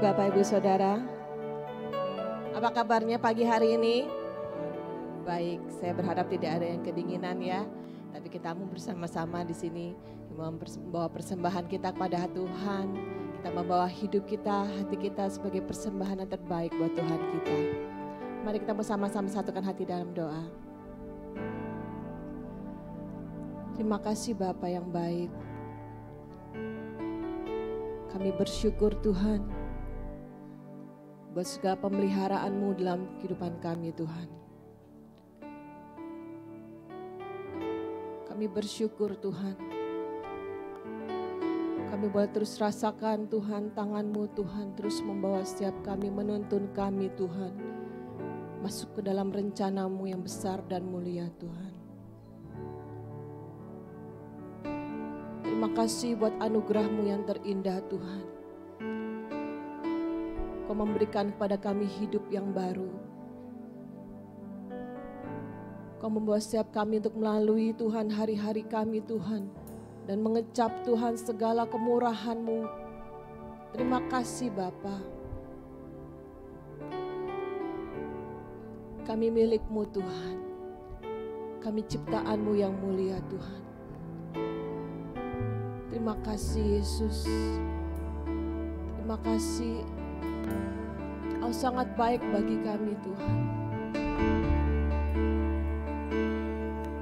Bapak Ibu Saudara. Apa kabarnya pagi hari ini? Baik, saya berharap tidak ada yang kedinginan ya. Tapi kita mau bersama-sama di sini membawa persembahan kita kepada Tuhan. Kita membawa hidup kita, hati kita sebagai persembahan yang terbaik buat Tuhan kita. Mari kita bersama-sama satukan hati dalam doa. Terima kasih Bapa yang baik. Kami bersyukur Tuhan buat segala pemeliharaan-Mu dalam kehidupan kami Tuhan. Kami bersyukur Tuhan. Kami boleh terus rasakan Tuhan tangan-Mu Tuhan terus membawa setiap kami, menuntun kami Tuhan. Masuk ke dalam rencana-Mu yang besar dan mulia Tuhan. Terima kasih buat anugerah-Mu yang terindah Tuhan. Kau memberikan kepada kami hidup yang baru. Kau membawa setiap kami untuk melalui Tuhan hari-hari kami Tuhan. Dan mengecap Tuhan segala kemurahan-Mu. Terima kasih Bapa. Kami milik-Mu Tuhan. Kami ciptaan-Mu yang mulia Tuhan. Terima kasih Yesus. Terima kasih. Kau sangat baik bagi kami Tuhan.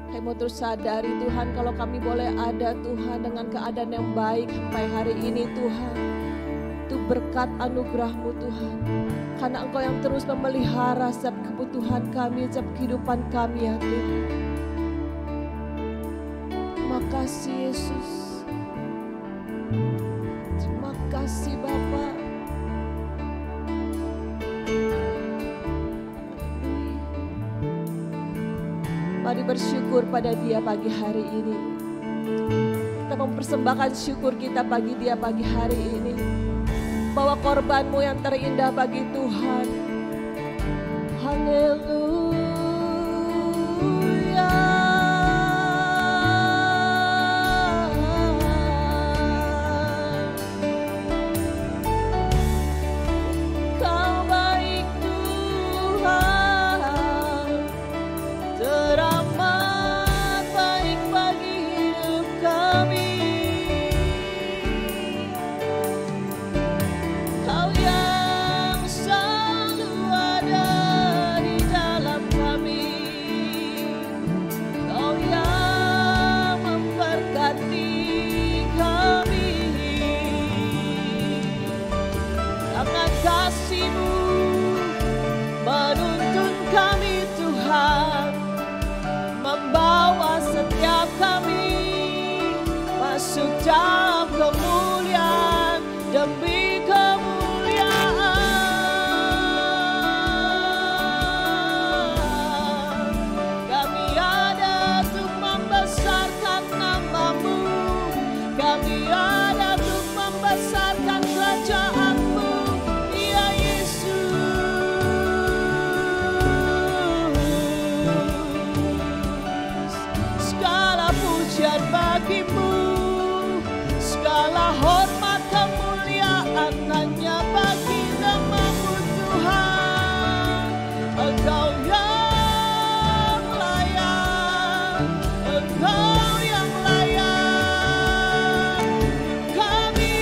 Kami mau terus sadari Tuhan kalau kami boleh ada Tuhan dengan keadaan yang baik sampai hari ini Tuhan. Itu berkat anugerah-Mu Tuhan. Karena Engkau yang terus memelihara setiap kebutuhan kami, setiap kehidupan kami ya Tuhan. Terima kasih Yesus. Terima kasih Bapa. Mari bersyukur pada Dia pagi hari ini. Kita mempersembahkan syukur kita bagi Dia pagi hari ini. Bawa korban-Mu yang terindah bagi Tuhan. Haleluya. Dalam kemuliaan demi kemuliaan, kami ada untuk membesarkan nama-Mu, kami ada untuk membesarkan kerajaan-Mu, ya Yesus. Segala pujian bagi-Mu, segala hormat kemuliaan hanya bagi nama-Mu Tuhan. Engkau yang layak, Engkau yang layak. Kami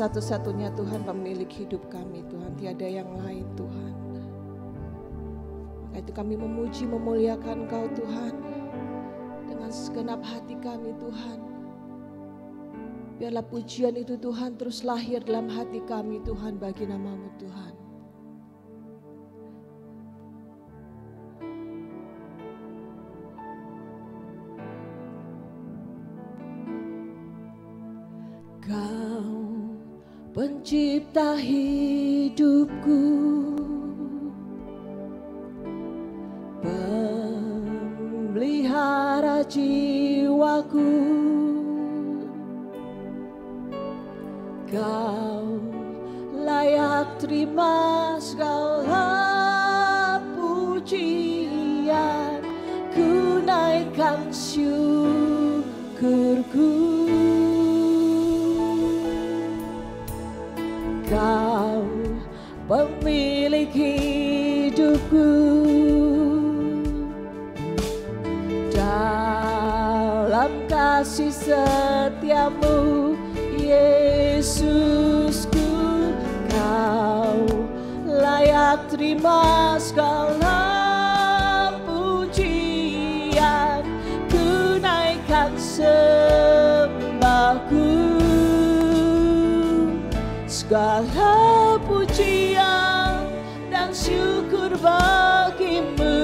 satu-satunya Tuhan pemilik hidup kami Tuhan, tiada yang lain Tuhan. Maka itu kami memuji memuliakan Engkau Tuhan dengan segenap hati kami Tuhan. Biarlah pujian itu Tuhan terus lahir dalam hati kami Tuhan bagi nama-Mu Tuhan. Kau pencipta hidupku, pemelihara jiwaku. Kau layak terima segala pujian, ku naikkan syukurku. Kau pemilik hidupku, dalam kasih setiamu Yesusku. Kau layak terima segala pujian, ku naikkan sembahku. Segala pujian dan syukur bagimu,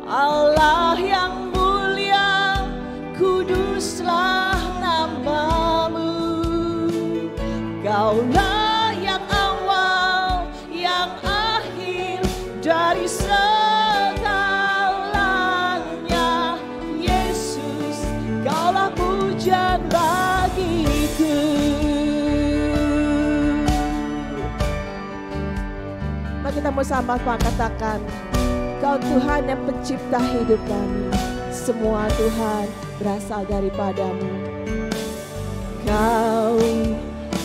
Allah yang mulia, kuduslah nama-Mu. Kaulah yang awal, yang akhir dari segalanya. Yesus, Kaulah pujian bagiku. Kita mau sama-sama katakan, Kau Tuhan yang pencipta hidup kami. Semua Tuhan berasal daripada-Mu. Kau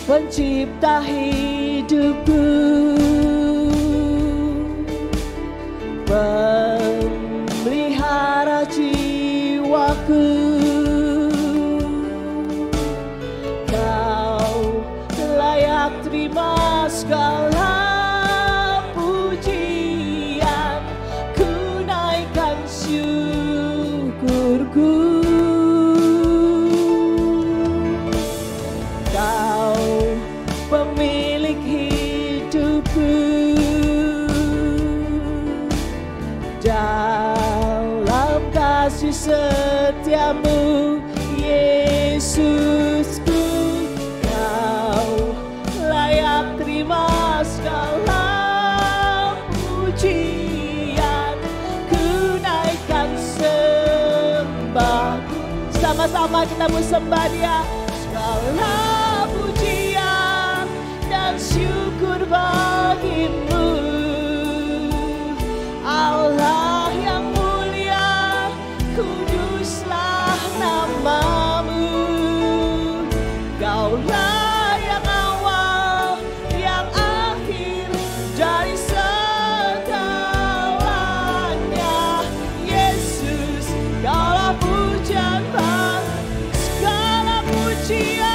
pencipta hidupku, pemelihara jiwaku. Kau layak terima segala syukurku. Kau pemilik hidupku, dalam kasih setiamu Yesusku. Kau layak terima segala pujian, ku naikkan sembah. Sama-sama kita bersembah Dia. Segala pujian dan syukur bagimu, Allah yang mulia, kuduslah nama-Mu. Kaulah yang awal, yang akhir dari segalanya. Yesus, Kaulah pujian bagi segala pujian.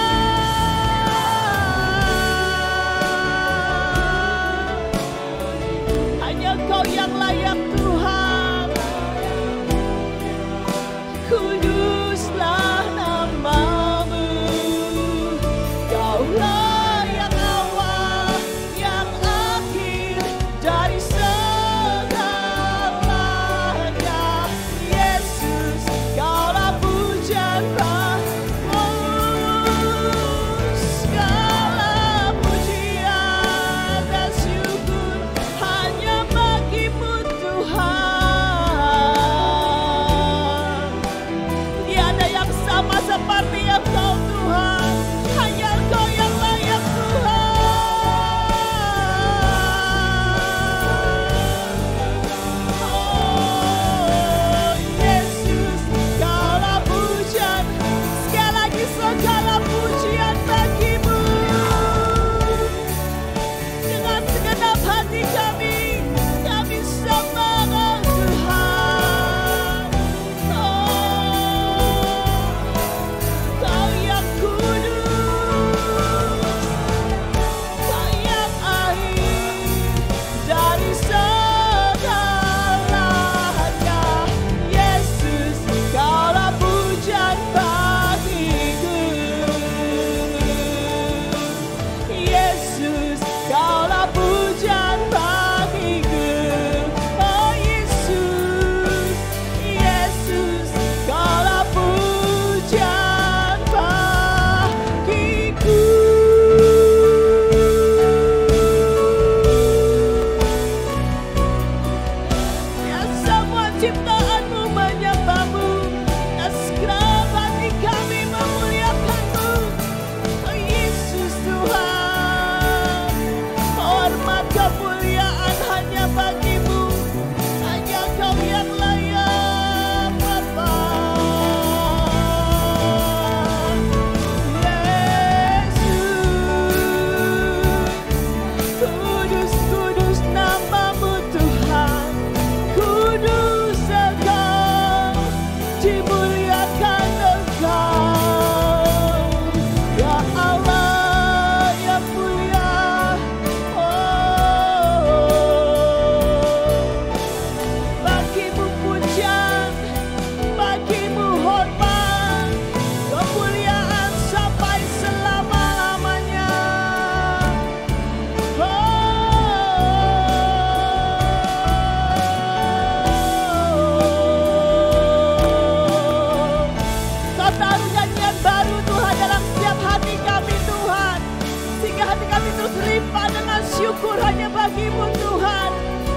terus limpah dengan syukur hanya bagi-Mu Tuhan.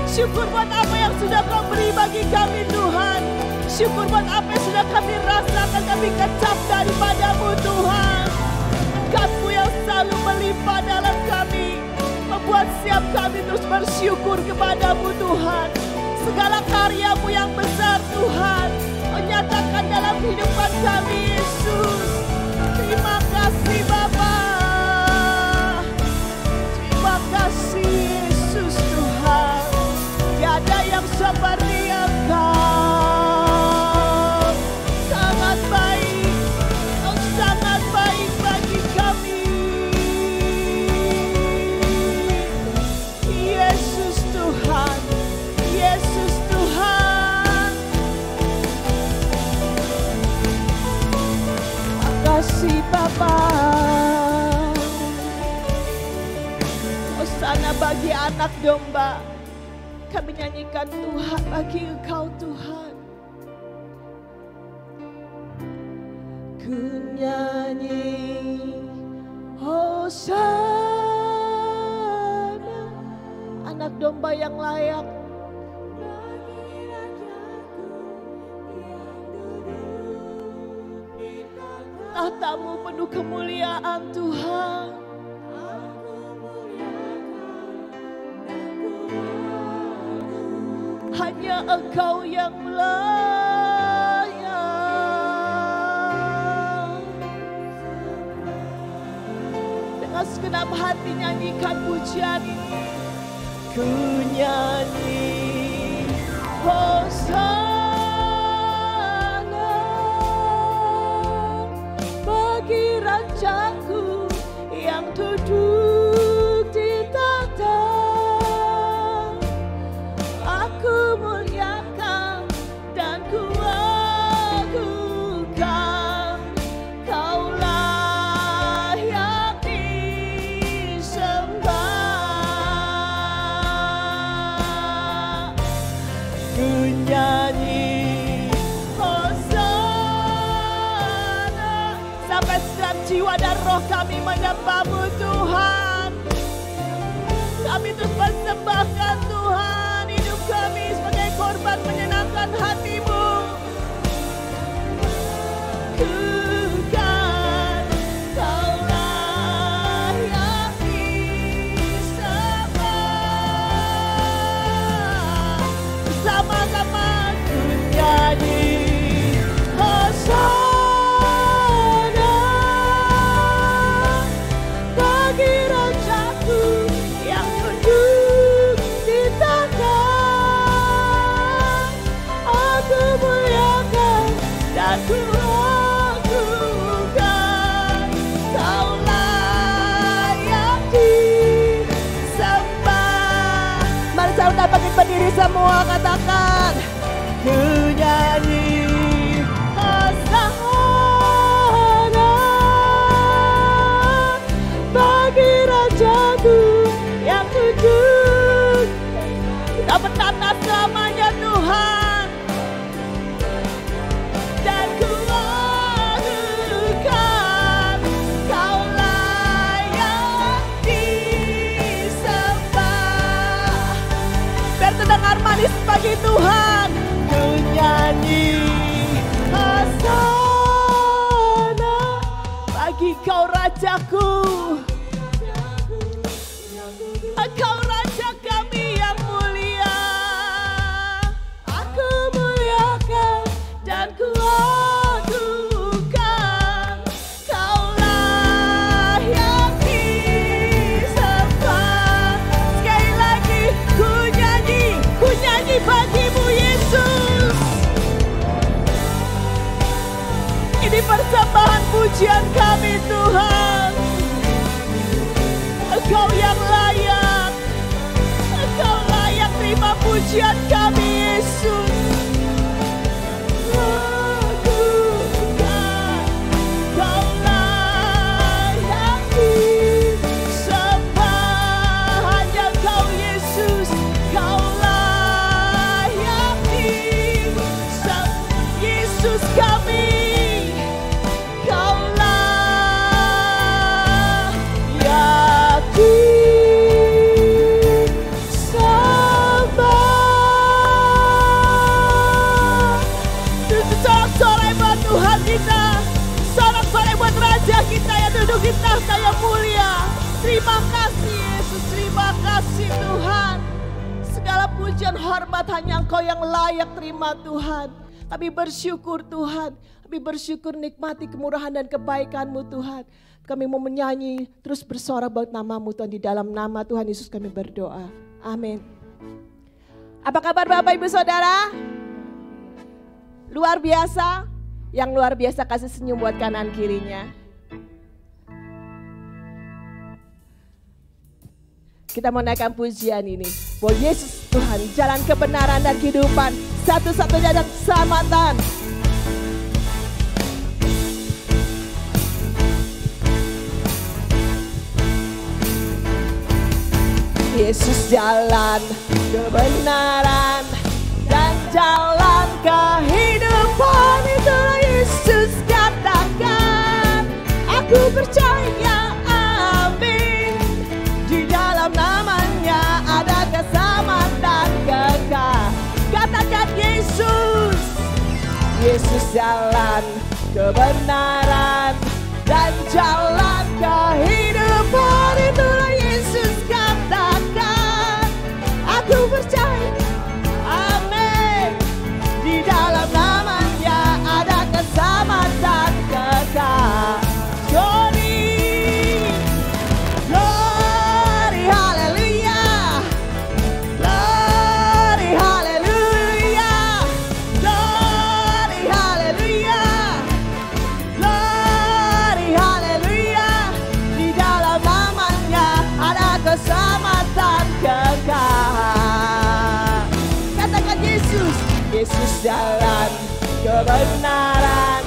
Syukur buat apa yang sudah Kau beri bagi kami Tuhan. Syukur buat apa yang sudah kami rasakan, kami kecap daripada-Mu Tuhan. Berkat-Mu yang selalu melimpah dalam kami, membuat siap kami terus bersyukur kepada-Mu Tuhan. Segala karya-Mu yang besar Tuhan, menyatakan dalam kehidupan kami Yesus. Terima kasih Bapa. Terima kasih Yesus Tuhan. Tiada yang seperti Engkau. Sangat baik, Engkau sangat baik bagi kami. Yesus Tuhan, Yesus Tuhan. Makasih Bapa. Hosana bagi anak domba. Kami nyanyikan Tuhan bagi Engkau Tuhan. Ku nyanyi Hosana, anak domba yang layak. Tahta-Mu penuh kemuliaan Tuhan. Hanya Engkau yang layak. Dengan segenap hati nyanyikan pujian ini. Ku nyanyi Hosana bagi Rajaku yang duduk di tahta. Aku muliakan dan ku agungkan, Kaulah yang disembah. Ku nyanyi Hosana sampai setiap jiwa dan roh kami menyembah-Mu Tuhan. Kami terus persembahkan Tuhan hidup kami sebagai korban menyenangkan hati-Mu. Bukan Kaulah yang disembah. Sama-sama ku nyanyi Hosana bagi Rajaku yang duduk di tahta. Aku muliakan dan ku agungkan, Kaulah yang disembah. Mari saya bangkit berdiri semua, katakan ku nyanyi Hosana bagi Rajaku yang duduk. Kita bertata selamanya Tuhan. Dan ku agungkan, Kaulah yang disembah. Biar terdengar manis bagi Tuhan. Ku nyanyi Hosana bagi Kau Rajaku. Engkau Raja kami yang mulia. Aku muliakan dan ku agungkan, Kaulah yang disembah. Sekali lagi ku nyanyi bagi-Mu Yesus. Ini persembahan pujian kami Tuhan. Engkau yang layak, Engkau layak terima pujian kami Yesus. Agungkan, Kaulah yang disembah. Hanya Kau Yesus, Kaulah yang disembah. Yesus kami, Kaulah yang disembah. hanya Engkau yang layak terima Tuhan. Kami bersyukur Tuhan. Kami bersyukur nikmati kemurahan dan kebaikan-Mu Tuhan. Kami mau menyanyi terus bersorak buat nama-Mu Tuhan. Di dalam nama Tuhan Yesus kami berdoa. Amin. Apa kabar Bapak Ibu Saudara? Luar biasa. Yang luar biasa kasih senyum buat kanan kirinya. Kita mau naikkan pujian ini. Bahwa Yesus Tuhan, jalan kebenaran dan kehidupan, satu-satunya dan keselamatan. Yesus jalan kebenaran dan jalan kehidupan. Itulah Yesus katakan. Aku percaya, amin. Di dalam namanya ada keselamatan kekal. Katakan Yesus. Yesus jalan kebenaran dan jalan kehidupan. Itulah Yesus katakan. Aku percaya, amin. Di dalam namanya ada keselamatan kekal. Glory, glory, haleluya. Glory, haleluya. Glory, haleluya. Glory, haleluya. Di dalam namanya ada keselamatan kekal. Katakan Yesus. Yesus jalan kebenaran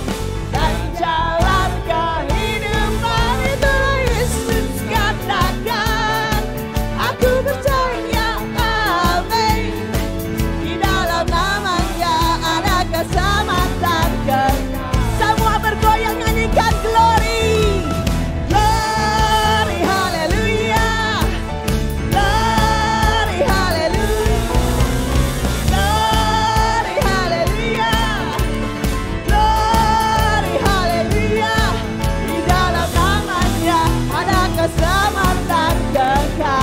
dan jalan kehidupan. Itulah Yesus katakan. Aku percaya, amin. Di dalam namanya ada keselamatan kekal. Semua bergoyang nyanyikan glory. Glory, haleluya. Glory, haleluya. Glory, haleluya. Glory, haleluya. Di dalam namanya ada keselamatan kekal.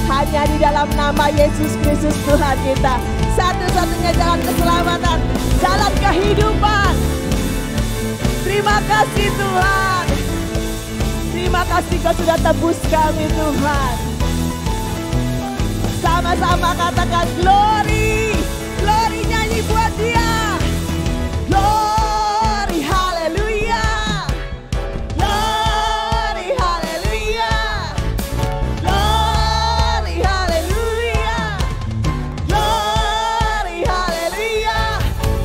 Hanya di dalam nama Yesus Kristus Tuhan kita, satu-satunya jalan keselamatan, jalan kehidupan. Terima kasih Tuhan. Terima kasih Kau sudah tebus kami Tuhan. Sama-sama katakan glory. Glory nyanyi buat Dia. Glory, haleluya. Glory, haleluya. Glory, haleluya. Glory, haleluya.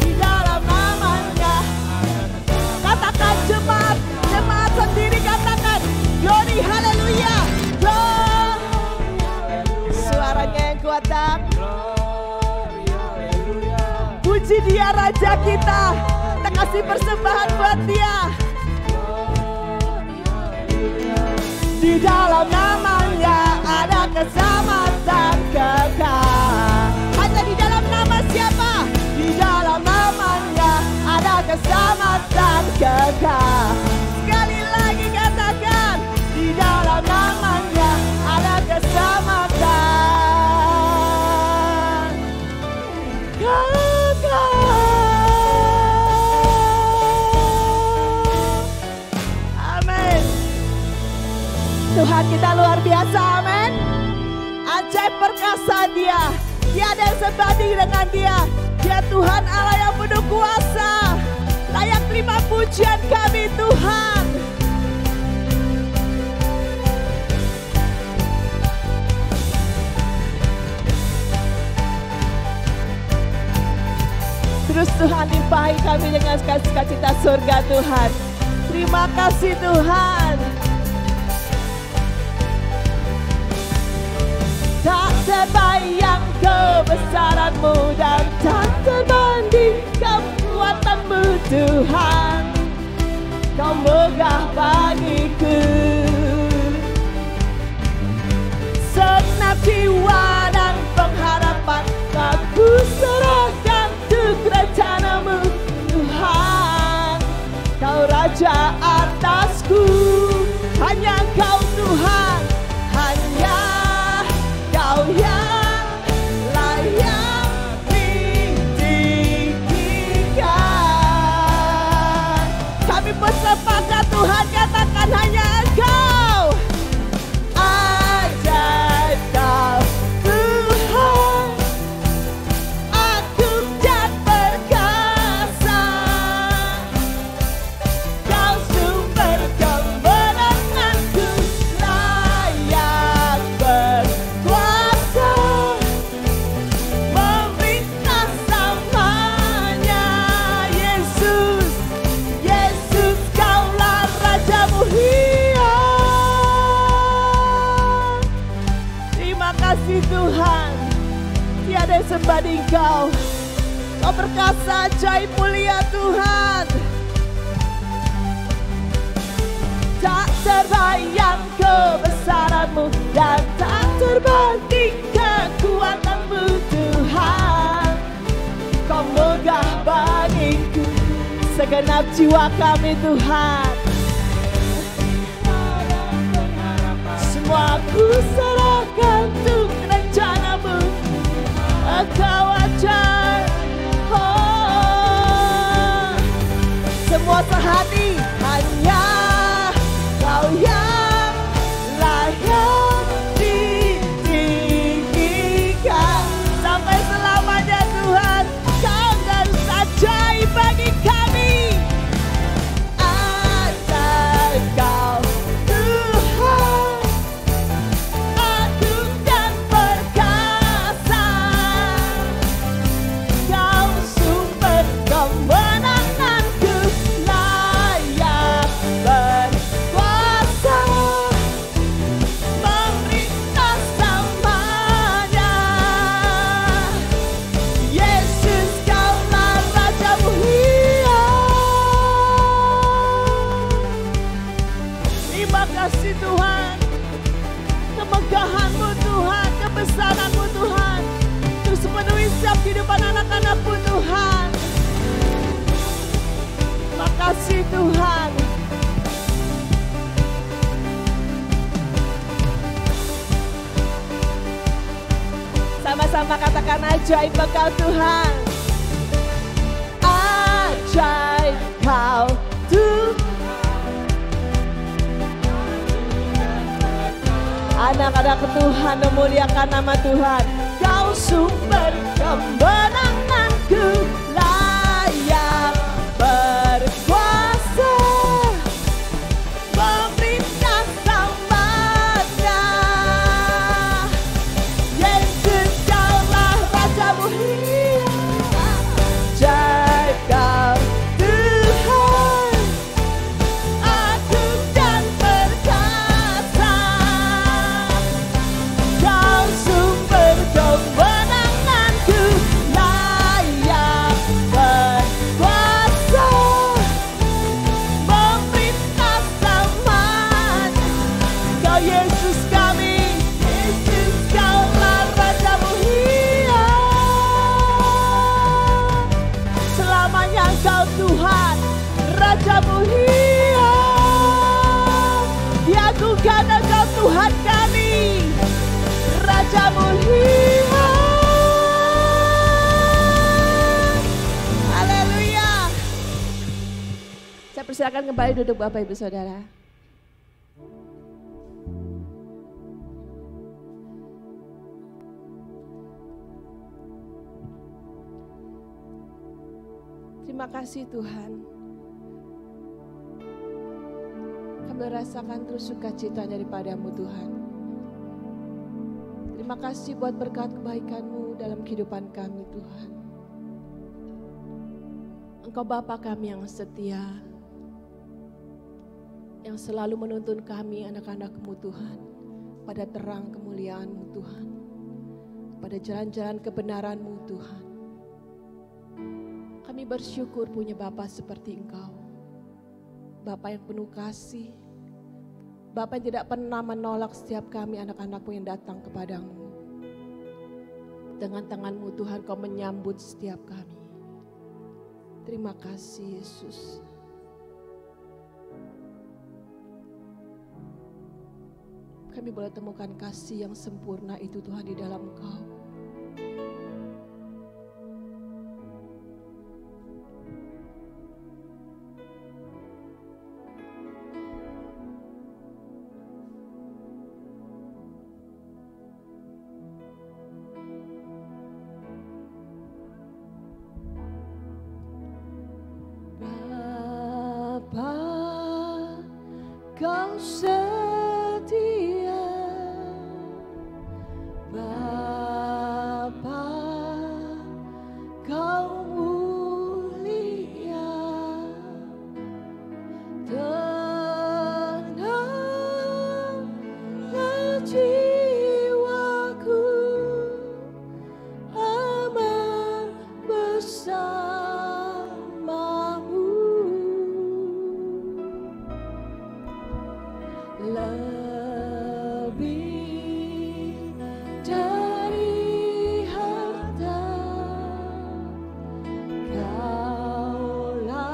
Di dalam namanya. Katakan jemaat. Jemaat sendiri katakan glory, haleluya. Suaranya yang kuat dan puji Dia Raja kita. Kita kasih persembahan buat Dia. Di dalam namanya ada keselamatan kekal. Hanya di dalam nama siapa? Di dalam namanya ada keselamatan kekal. Sekali lagi katakan, di dalam namanya ada keselamatan kekal. Amin. Tuhan kita luar biasa, amin. Ajaib perkasa Dia. Tiada yang sebanding dengan Dia. Dia Tuhan Allah yang penuh kuasa. Layak terima pujian kami Tuhan. Terus Tuhan limpahi kami dengan sukacita surga Tuhan. Terima kasih Tuhan. Tak terbayang kebesaran-Mu dan tak terbanding kekuatan-Mu Tuhan. Kau megah bagiku. Segenap jiwa dan pengharapan aku serahkan untuk rencana-Mu Tuhan. Kau Raja atasku, hanya Kau Tuhan, hanya sembah di Engkau. Kau perkasa, ajaib, mulia Tuhan. Tak terbayang kebesaran-Mu dan tak terbanding kekuatan-Mu Tuhan. Kau megah bagiku segenap jiwa kami Tuhan. Semua ku serahkan untuk rencana-Mu. Engkau ajaib. Oh, semua sehati hanya Kau yang layak ditinggikan sampai selamanya Tuhan. Kau harus ajaib bagi kami. Ajaib Kau Tuhan, agung dan perkasa. Kau sumber kemenanganku, layak berkuasa, memerintah selamanya. Yesus, Kaulah Raja mulia. Terima kasih Tuhan, kemegahan-Mu Tuhan, kebesaran-Mu Tuhan, terus memenuhi setiap kehidupan anak-anak-Mu Tuhan. Terima kasih Tuhan. Sama-sama katakan ajaib Engkau Tuhan. Ajaib Kau Tuhan. Anak-anak Tuhan memuliakan nama Tuhan. Kau sumber kemenanganku, layak berkuasa, memerintah selamanya. Yesus, Kaulah Raja mulia. Ajaib Kau Tuhan, agung dan perkasa. Kau sumber kemenanganku, layak berkuasa, memerintah selamanya. Kau Yesus kami, Yesus Kaulah Raja mulia. Selamanya Engkau Tuhan, Raja mulia. Diagungkan Engkau Tuhan kami, Raja mulia. Haleluya. Saya persilakan kembali duduk Bapak Ibu Saudara. Terima kasih Tuhan. Kami merasakan terus sukacita daripada-Mu Tuhan. Terima kasih buat berkat kebaikan-Mu dalam kehidupan kami Tuhan. Engkau Bapa kami yang setia, yang selalu menuntun kami anak-anak-Mu Tuhan, pada terang kemuliaan-Mu Tuhan, pada jalan-jalan kebenaran-Mu Tuhan. Kami bersyukur punya Bapa seperti Engkau, Bapa yang penuh kasih, Bapa yang tidak pernah menolak setiap kami anak-anak-Mu yang datang kepadamu. Dengan tangan-Mu Tuhan Kau menyambut setiap kami. Terima kasih Yesus. Kami boleh temukan kasih yang sempurna itu Tuhan di dalam Kau. Kau setia, Bapa, Kau mulia, tenanglah jiwaku, lebih dari harta, Kaulah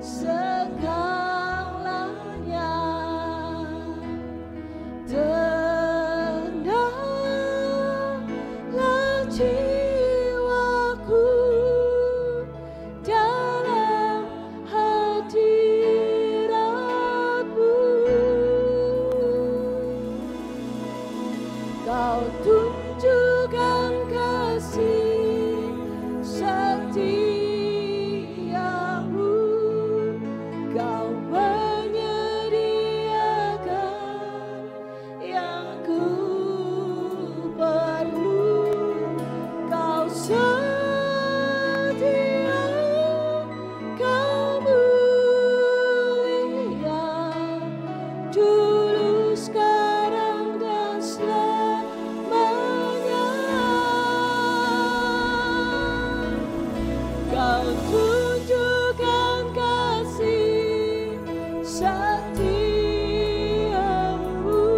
segalanya. Tenanglah jiwaku dalam hadirat-Mu. Kau tunjukkan kasih setia-Mu, Kau menyediakan yang ku perlu. Kau setia, Kau mulia, dulu, sekarang, dan selamanya. Kau tunjukkan kasih setia-Mu,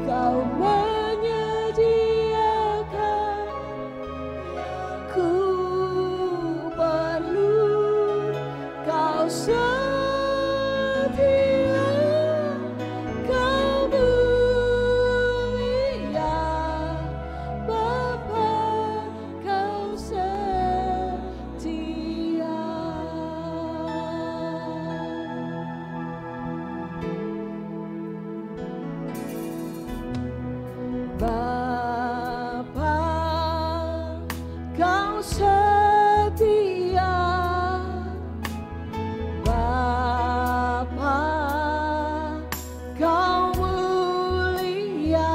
Kau menyediakan ku perlu. Kau setia, Kau mulia, Bapa, Kau setia. Bapa, Kau setia. Bapa, Kau mulia.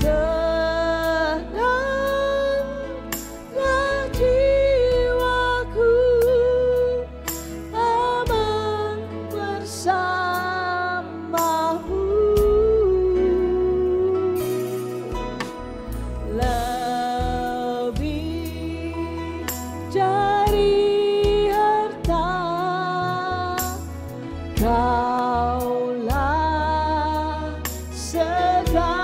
Tenanglah jiwaku, aman bersama-Mu. Lebih dari harta, Kaulah segalanya.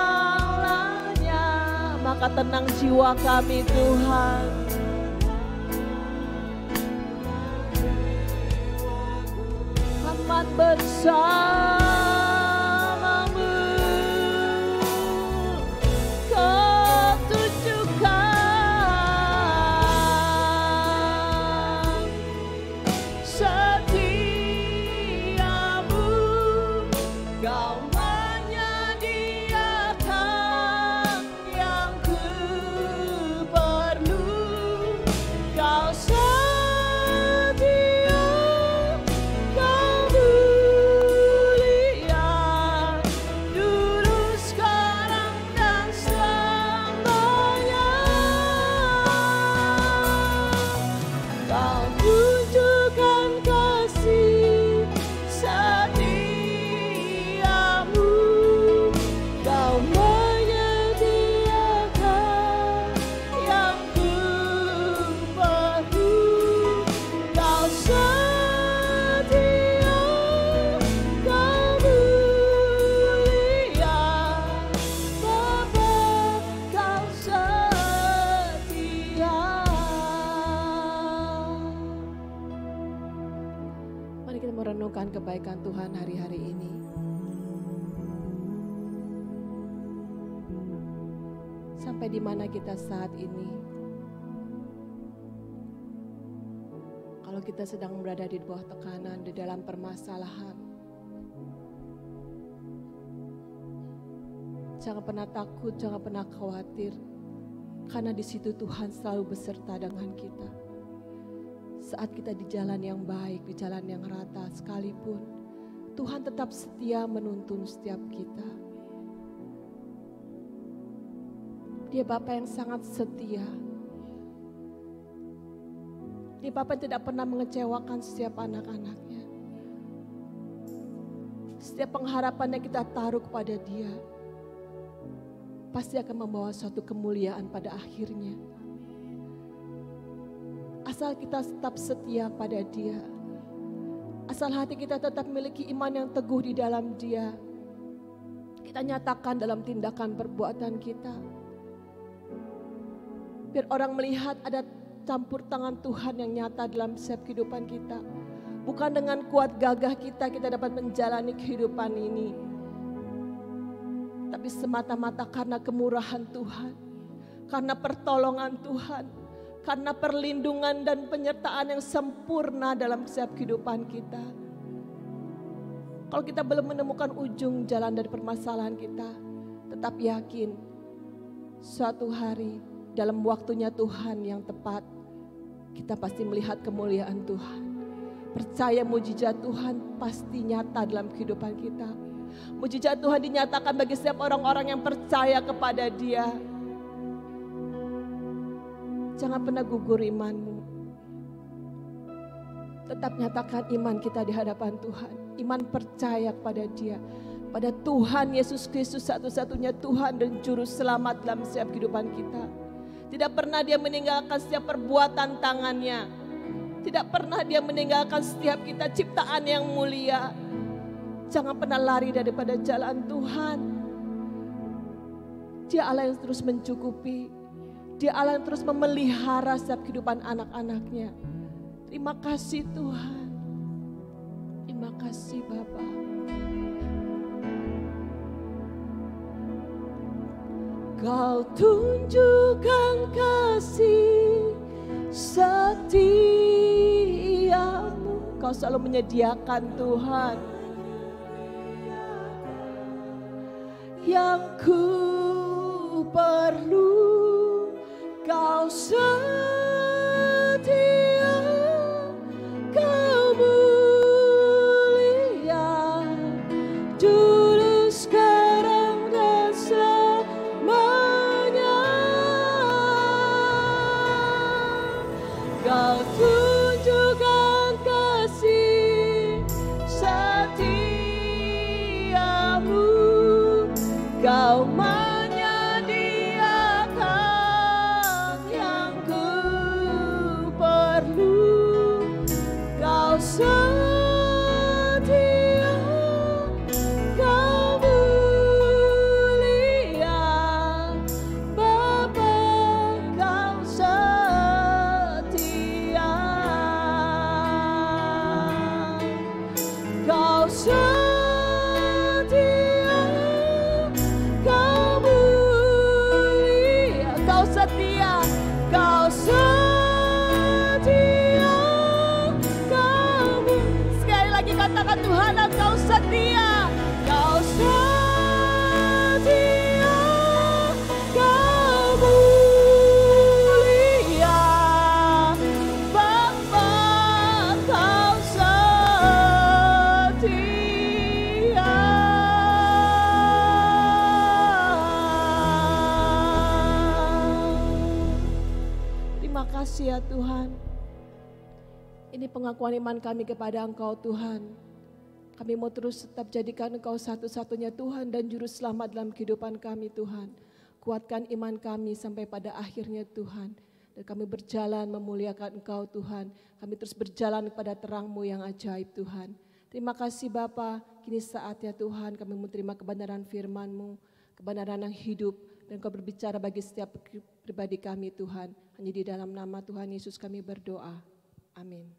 Maka tenang jiwa kami, Tuhan. Aman bersama-Mu. Kau tunjukkan setia-Mu, Kau menyediakan yang ku perlu. Kau setia, Kau mulia, dulu, sekarang, dan selamanya. Kau tunjukkan kasih setia-Mu, Kau menyediakan yang ku perlu. Kau setia, Kau mulia, Bapa, Kau setia. Mari kita merenungkan kebaikan Tuhan hari-hari ini. Sampai di mana kita saat ini? Kalau kita sedang berada di bawah tekanan, di dalam permasalahan, jangan pernah takut, jangan pernah khawatir, karena di situ Tuhan selalu beserta dengan kita. Saat kita di jalan yang baik, di jalan yang rata sekalipun, Tuhan tetap setia menuntun setiap kita. Dia Bapa yang sangat setia. Dia Bapa yang tidak pernah mengecewakan setiap anak-anaknya. Setiap pengharapan yang kita taruh kepada Dia, pasti akan membawa suatu kemuliaan pada akhirnya. Asal kita tetap setia pada Dia, Asal hati kita tetap memiliki iman yang teguh di dalam Dia. Kita nyatakan dalam tindakan perbuatan kita. Biar orang melihat ada campur tangan Tuhan yang nyata dalam setiap kehidupan kita. Bukan dengan kuat gagah kita dapat menjalani kehidupan ini. Tapi semata-mata karena kemurahan Tuhan. Karena pertolongan Tuhan. Karena perlindungan dan penyertaan yang sempurna dalam setiap kehidupan kita. Kalau kita belum menemukan ujung jalan dari permasalahan kita, tetap yakin suatu hari dalam waktunya Tuhan yang tepat, kita pasti melihat kemuliaan Tuhan. Percaya mujizat Tuhan pasti nyata dalam kehidupan kita. Mujizat Tuhan dinyatakan bagi setiap orang-orang yang percaya kepada Dia. Jangan pernah gugur imanmu. Tetap nyatakan iman kita di hadapan Tuhan. Iman percaya kepada Dia. Pada Tuhan Yesus Kristus satu-satunya Tuhan dan Juru Selamat dalam setiap kehidupan kita. Tidak pernah Dia meninggalkan setiap perbuatan tangannya. Tidak pernah Dia meninggalkan setiap kita ciptaan yang mulia. Jangan pernah lari daripada jalan Tuhan. Dia Allah yang terus mencukupi. Dia Allah yang terus memelihara setiap kehidupan anak-anaknya. Terima kasih Tuhan. Terima kasih Bapa. Kau tunjukkan kasih setiamu. Kau selalu menyediakan Tuhan. Yang ku perlu Kau setia, Kau mulia, dulu sekarang dan selamanya. Kau tunjukkan kasih setiamu, Kau ya Tuhan. Ini pengakuan iman kami kepada Engkau Tuhan. Kami mau terus tetap jadikan Engkau satu-satunya Tuhan dan Juru Selamat dalam kehidupan kami Tuhan. Kuatkan iman kami sampai pada akhirnya Tuhan. Dan kami berjalan memuliakan Engkau Tuhan. Kami terus berjalan kepada terang-Mu yang ajaib Tuhan. Terima kasih Bapa. Kini saatnya Tuhan kami menerima kebenaran firman-Mu. Kebenaran yang hidup. Dan Kau berbicara bagi setiap pribadi kami Tuhan. Hanya di dalam nama Tuhan Yesus kami berdoa. Amin.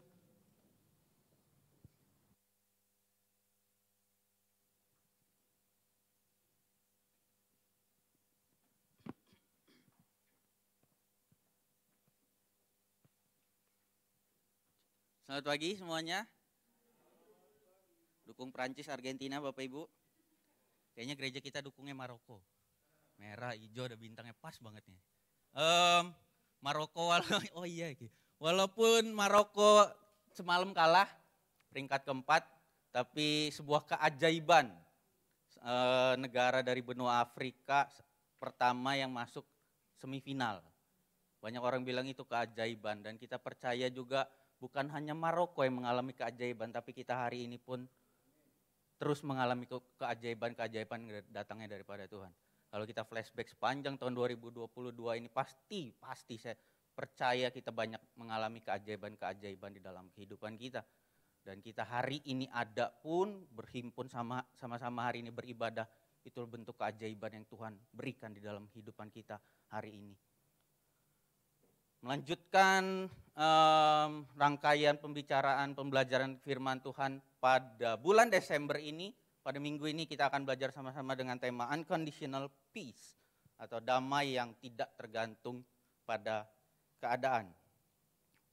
Selamat pagi semuanya. Dukung Prancis, Argentina Bapak Ibu. Kayaknya gereja kita dukungnya Maroko. Merah, hijau, ada bintangnya pas banget nih. Maroko, oh iya. Walaupun Maroko semalam kalah, peringkat keempat, tapi sebuah keajaiban. Negara dari benua Afrika pertama yang masuk semifinal. Banyak orang bilang itu keajaiban dan kita percaya juga bukan hanya Maroko yang mengalami keajaiban, tapi kita hari ini pun terus mengalami keajaiban-keajaiban datangnya daripada Tuhan. Kalau kita flashback sepanjang tahun 2022 ini pasti saya percaya kita banyak mengalami keajaiban-keajaiban di dalam kehidupan kita. Dan kita hari ini ada pun berhimpun sama-sama hari ini beribadah, itu bentuk keajaiban yang Tuhan berikan di dalam kehidupan kita hari ini. Melanjutkan rangkaian pembelajaran firman Tuhan pada bulan Desember ini, pada minggu ini kita akan belajar sama-sama dengan tema Unconditional Peace atau damai yang tidak tergantung pada keadaan.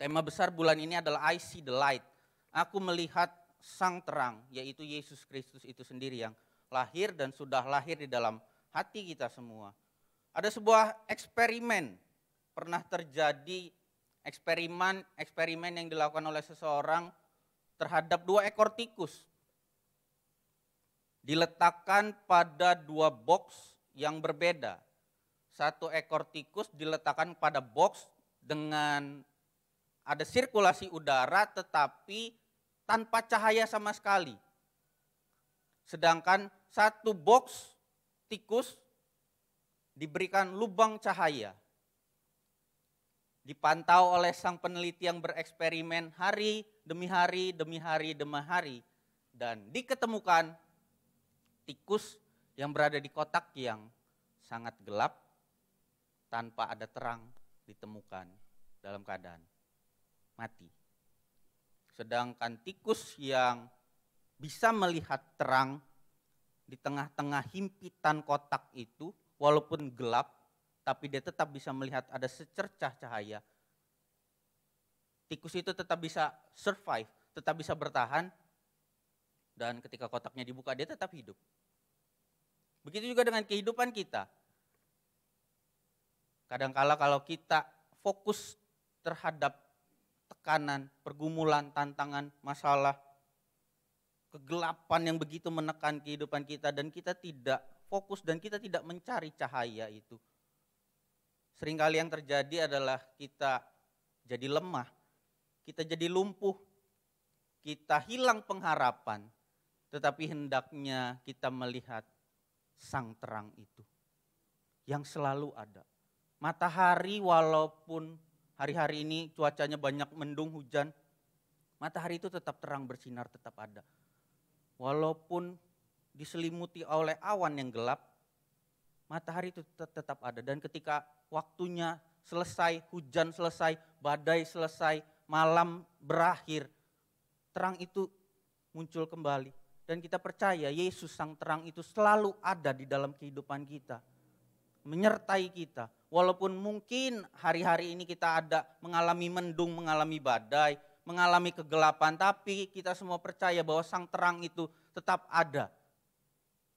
Tema besar bulan ini adalah I See the Light. Aku melihat sang terang, yaitu Yesus Kristus itu sendiri yang lahir dan sudah lahir di dalam hati kita semua. Ada sebuah eksperimen, pernah terjadi eksperimen yang dilakukan oleh seseorang terhadap 2 ekor tikus. Diletakkan pada 2 box yang berbeda. 1 ekor tikus diletakkan pada box dengan ada sirkulasi udara tetapi tanpa cahaya sama sekali. Sedangkan 1 box tikus diberikan lubang cahaya. Dipantau oleh sang peneliti yang bereksperimen hari demi hari demi hari demi hari. Dan diketemukan tikus yang berada di kotak yang sangat gelap tanpa ada terang ditemukan dalam keadaan mati. Sedangkan tikus yang bisa melihat terang di tengah-tengah himpitan kotak itu, walaupun gelap, tapi dia tetap bisa melihat ada secercah cahaya. Tikus itu tetap bisa survive, tetap bisa bertahan, dan ketika kotaknya dibuka dia tetap hidup. Begitu juga dengan kehidupan kita. Kadangkala kalau kita fokus terhadap tekanan, pergumulan, tantangan, masalah, kegelapan yang begitu menekan kehidupan kita dan kita tidak fokus dan kita tidak mencari cahaya itu. Seringkali yang terjadi adalah kita jadi lemah, kita jadi lumpuh, kita hilang pengharapan, tetapi hendaknya kita melihat sang terang itu yang selalu ada. Matahari walaupun hari-hari ini cuacanya banyak mendung, hujan, matahari itu tetap terang bersinar, tetap ada. Walaupun diselimuti oleh awan yang gelap, matahari itu tetap ada. Dan ketika waktunya selesai, hujan selesai, badai selesai, malam berakhir, terang itu muncul kembali. Dan kita percaya Yesus sang terang itu selalu ada di dalam kehidupan kita. Menyertai kita. Walaupun mungkin hari-hari ini kita ada mengalami mendung, mengalami badai, mengalami kegelapan, tapi kita semua percaya bahwa sang terang itu tetap ada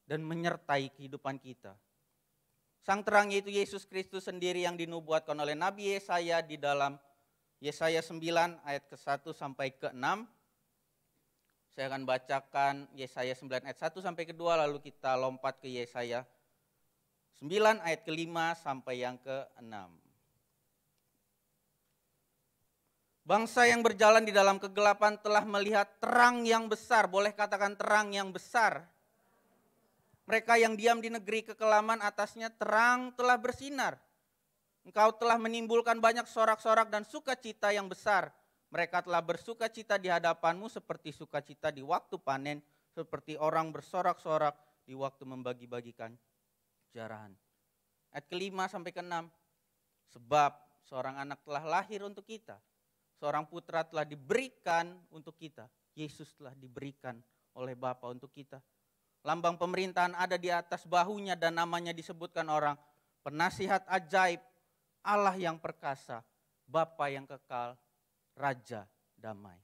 dan menyertai kehidupan kita. Sang terang yaitu Yesus Kristus sendiri yang dinubuatkan oleh Nabi Yesaya di dalam Yesaya 9 ayat ke-1 sampai ke-6. Saya akan bacakan Yesaya 9 ayat 1 sampai ke-2 lalu kita lompat ke Yesaya 9 ayat ke-5 sampai yang ke-6. Bangsa yang berjalan di dalam kegelapan telah melihat terang yang besar. Boleh katakan terang yang besar. Mereka yang diam di negeri kekelaman atasnya terang telah bersinar. Engkau telah menimbulkan banyak sorak-sorak dan sukacita yang besar. Mereka telah bersukacita di hadapanmu seperti sukacita di waktu panen. Seperti orang bersorak-sorak di waktu membagi-bagikan jarahan. Ayat ke-5 sampai ke-6. Sebab seorang anak telah lahir untuk kita. Seorang putra telah diberikan untuk kita. Yesus telah diberikan oleh Bapa untuk kita. Lambang pemerintahan ada di atas bahunya dan namanya disebutkan orang. Penasihat ajaib, Allah yang perkasa, Bapa yang kekal, Raja damai.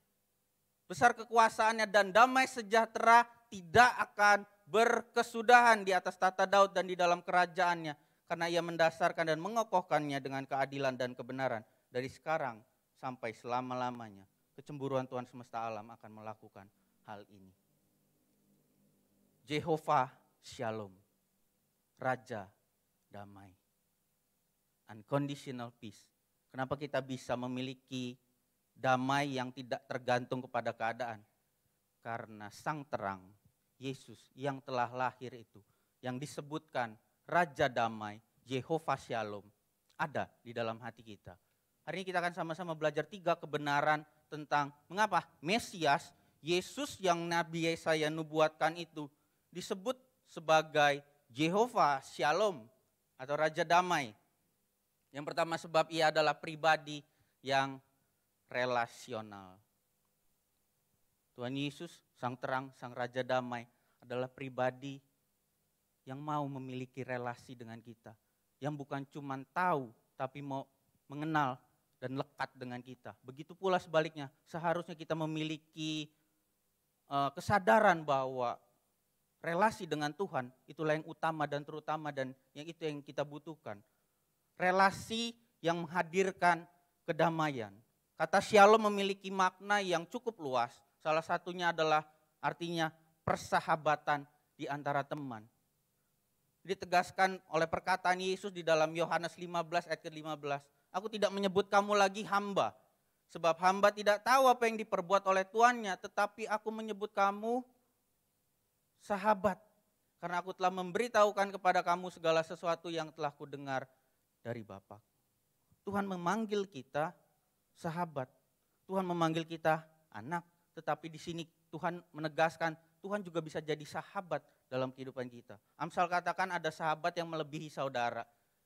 Besar kekuasaannya dan damai sejahtera tidak akan berkesudahan di atas tata Daud dan di dalam kerajaannya. Karena ia mendasarkan dan mengokohkannya dengan keadilan dan kebenaran. Dari sekarang sampai selama-lamanya. Kecemburuan Tuhan semesta alam akan melakukan hal ini. Jehovah Shalom. Raja damai. Unconditional peace. Kenapa kita bisa memiliki damai yang tidak tergantung kepada keadaan? Karena sang terang, Yesus yang telah lahir itu, yang disebutkan Raja Damai, Jehovah Shalom, ada di dalam hati kita. Hari ini kita akan sama-sama belajar 3 kebenaran tentang mengapa Mesias Yesus yang Nabi Yesaya nubuatkan itu disebut sebagai Jehovah Shalom atau Raja Damai. Yang pertama sebab ia adalah pribadi yang relasional. Tuhan Yesus, Sang Terang, Sang Raja Damai adalah pribadi yang mau memiliki relasi dengan kita. Yang bukan cuma tahu tapi mau mengenal dan lekat dengan kita. Begitu pula sebaliknya, seharusnya kita memiliki kesadaran bahwa relasi dengan Tuhan itulah yang utama dan terutama dan yang itu yang kita butuhkan. Relasi yang menghadirkan kedamaian. Kata shalom memiliki makna yang cukup luas. Salah satunya adalah artinya persahabatan di antara teman. Ditegaskan oleh perkataan Yesus di dalam Yohanes 15 ayat ke-15. Aku tidak menyebut kamu lagi hamba. Sebab hamba tidak tahu apa yang diperbuat oleh tuannya, tetapi aku menyebut kamu sahabat. Karena aku telah memberitahukan kepada kamu segala sesuatu yang telah kudengar dari Bapa. Tuhan memanggil kita sahabat. Tuhan memanggil kita anak. Tetapi di sini Tuhan menegaskan, Tuhan juga bisa jadi sahabat dalam kehidupan kita. Amsal katakan ada sahabat yang melebihi saudara.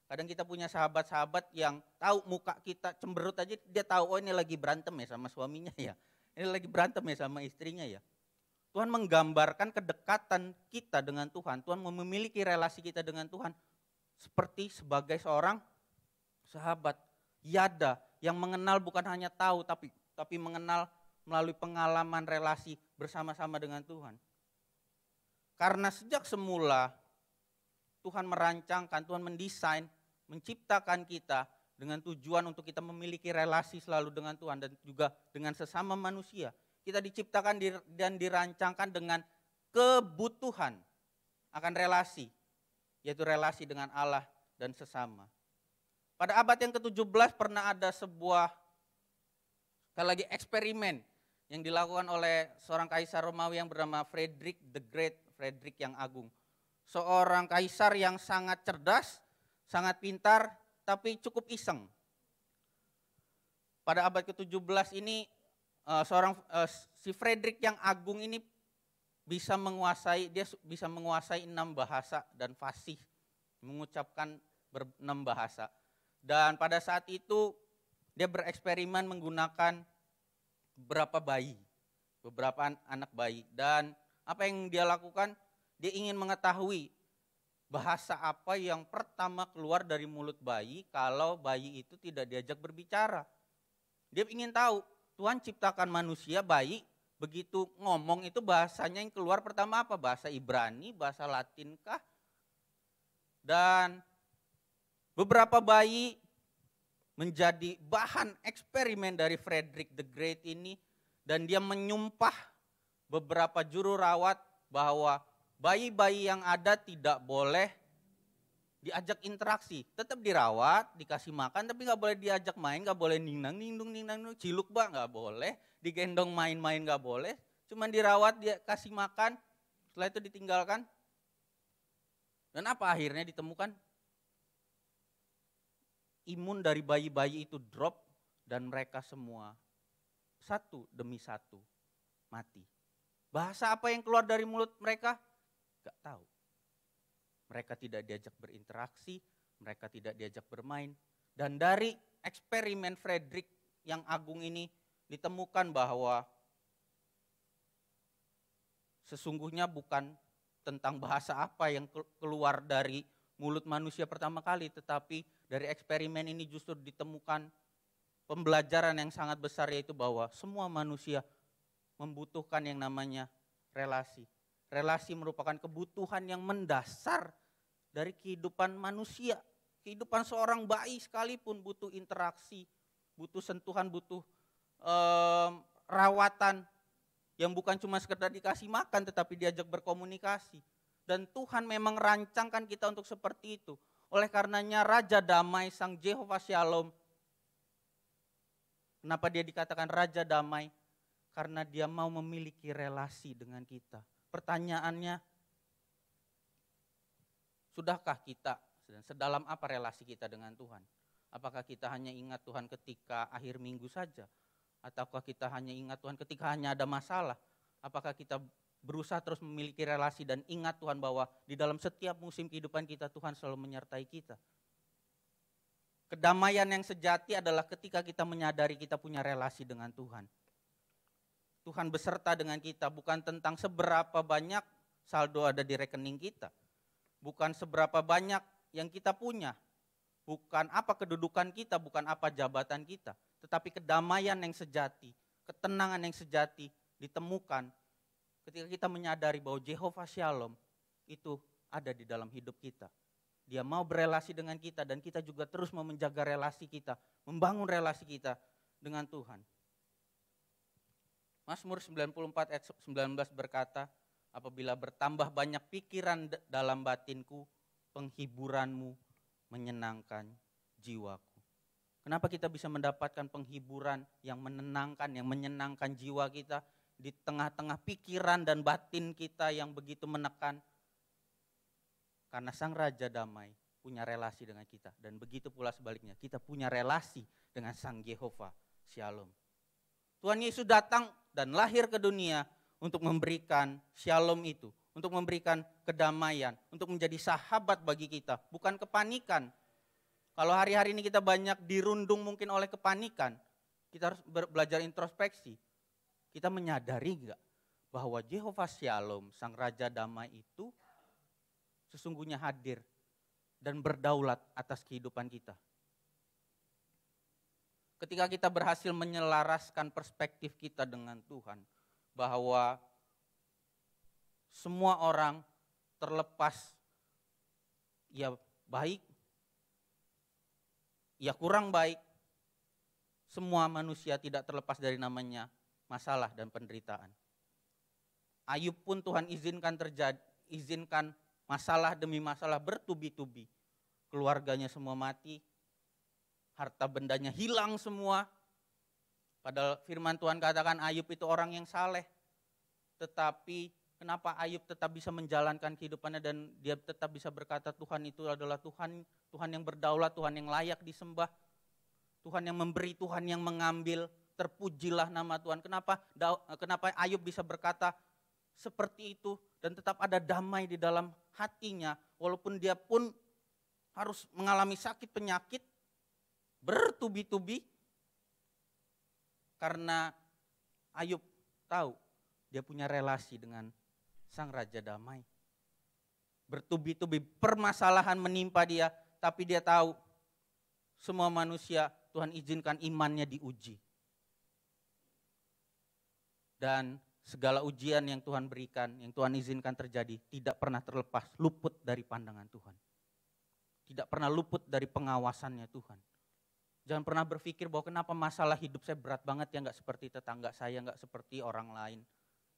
Kadang kita punya sahabat-sahabat yang tahu muka kita cemberut aja, dia tahu, oh ini lagi berantem ya sama suaminya ya. Ini lagi berantem ya sama istrinya ya. Tuhan menggambarkan kedekatan kita dengan Tuhan. Tuhan memiliki relasi kita dengan Tuhan seperti sebagai seorang sahabat. Yada yang mengenal bukan hanya tahu tapi mengenal melalui pengalaman relasi bersama-sama dengan Tuhan. Karena sejak semula Tuhan merancangkan, Tuhan mendesain, menciptakan kita dengan tujuan untuk kita memiliki relasi selalu dengan Tuhan dan juga dengan sesama manusia. Kita diciptakan dan dirancangkan dengan kebutuhan akan relasi, yaitu relasi dengan Allah dan sesama. Pada abad yang ke-17 pernah ada sebuah sekali lagi eksperimen yang dilakukan oleh seorang kaisar Romawi yang bernama Frederick the Great, Frederick yang Agung. Seorang kaisar yang sangat cerdas, sangat pintar, tapi cukup iseng. Pada abad ke-17 ini si Frederick yang Agung ini bisa menguasai 6 bahasa dan fasih, mengucapkan 6 bahasa. Dan pada saat itu dia bereksperimen menggunakan beberapa anak bayi. Dan apa yang dia lakukan? Dia ingin mengetahui bahasa apa yang pertama keluar dari mulut bayi kalau bayi itu tidak diajak berbicara. Dia ingin tahu, Tuhan ciptakan manusia bayi, begitu ngomong itu bahasanya yang keluar pertama apa? Bahasa Ibrani, bahasa Latin kah? Dan beberapa bayi menjadi bahan eksperimen dari Frederick the Great ini dan dia menyumpah beberapa juru rawat bahwa bayi-bayi yang ada tidak boleh diajak interaksi, tetap dirawat, dikasih makan, tapi nggak boleh diajak main, nggak boleh ningdang, ciluk bah nggak boleh, digendong main-main nggak boleh, cuman dirawat, dia kasih makan, setelah itu ditinggalkan. Dan apa akhirnya ditemukan? Imun dari bayi-bayi itu drop dan mereka semua satu demi satu mati. Bahasa apa yang keluar dari mulut mereka? Gak tahu. Mereka tidak diajak berinteraksi, mereka tidak diajak bermain. Dan dari eksperimen Frederick yang Agung ini ditemukan bahwa sesungguhnya bukan tentang bahasa apa yang keluar dari mulut manusia pertama kali, tetapi dari eksperimen ini justru ditemukan pembelajaran yang sangat besar, yaitu bahwa semua manusia membutuhkan yang namanya relasi. Relasi merupakan kebutuhan yang mendasar dari kehidupan manusia. Kehidupan seorang bayi sekalipun butuh interaksi, butuh sentuhan, butuh rawatan yang bukan cuma sekedar dikasih makan tetapi diajak berkomunikasi. Dan Tuhan memang rancangkan kita untuk seperti itu. Oleh karenanya Raja Damai, Sang Jehovah Shalom. Kenapa dia dikatakan Raja Damai? Karena dia mau memiliki relasi dengan kita. Pertanyaannya, sudahkah kita, sedalam apa relasi kita dengan Tuhan? Apakah kita hanya ingat Tuhan ketika akhir minggu saja? Ataukah kita hanya ingat Tuhan ketika hanya ada masalah? Apakah kita berusaha terus memiliki relasi dan ingat Tuhan bahwa di dalam setiap musim kehidupan kita Tuhan selalu menyertai kita. Kedamaian yang sejati adalah ketika kita menyadari kita punya relasi dengan Tuhan. Tuhan beserta dengan kita, bukan tentang seberapa banyak saldo ada di rekening kita. Bukan seberapa banyak yang kita punya. Bukan apa kedudukan kita, bukan apa jabatan kita. Tetapi kedamaian yang sejati, ketenangan yang sejati ditemukan ketika kita menyadari bahwa Jehovah Shalom itu ada di dalam hidup kita. Dia mau berelasi dengan kita dan kita juga terus mau menjaga relasi kita, membangun relasi kita dengan Tuhan. Mazmur 94 ayat 19 berkata, apabila bertambah banyak pikiran dalam batinku, penghiburanmu menyenangkan jiwaku. Kenapa kita bisa mendapatkan penghiburan yang menenangkan, yang menyenangkan jiwa kita di tengah-tengah pikiran dan batin kita yang begitu menekan? Karena Sang Raja Damai punya relasi dengan kita. Dan begitu pula sebaliknya, kita punya relasi dengan Sang Jehovah Shalom. Tuhan Yesus datang dan lahir ke dunia untuk memberikan shalom itu. Untuk memberikan kedamaian, untuk menjadi sahabat bagi kita. Bukan kepanikan. Kalau hari-hari ini kita banyak dirundung mungkin oleh kepanikan, kita harus belajar introspeksi. Kita menyadari enggak bahwa Jehovah Shalom, Sang Raja Damai itu sesungguhnya hadir dan berdaulat atas kehidupan kita. Ketika kita berhasil menyelaraskan perspektif kita dengan Tuhan, bahwa semua orang terlepas ya baik, ya kurang baik, semua manusia tidak terlepas dari namanya masalah dan penderitaan. Ayub pun Tuhan izinkan masalah demi masalah bertubi-tubi. Keluarganya semua mati, harta bendanya hilang semua. Padahal firman Tuhan katakan Ayub itu orang yang saleh. Tetapi kenapa Ayub tetap bisa menjalankan kehidupannya dan dia tetap bisa berkata Tuhan itu adalah Tuhan yang berdaulat, Tuhan yang layak disembah. Tuhan yang memberi, Tuhan yang mengambil, terpujilah nama Tuhan. Kenapa Ayub bisa berkata seperti itu dan tetap ada damai di dalam hatinya walaupun dia pun harus mengalami sakit penyakit bertubi-tubi karena Ayub tahu dia punya relasi dengan Sang Raja Damai. Bertubi-tubi permasalahan menimpa dia tapi dia tahu semua manusia Tuhan izinkan imannya diuji. Dan segala ujian yang Tuhan berikan, yang Tuhan izinkan terjadi, tidak pernah terlepas, luput dari pandangan Tuhan. Tidak pernah luput dari pengawasannya Tuhan. Jangan pernah berpikir bahwa kenapa masalah hidup saya berat banget ya, nggak seperti tetangga saya, nggak seperti orang lain.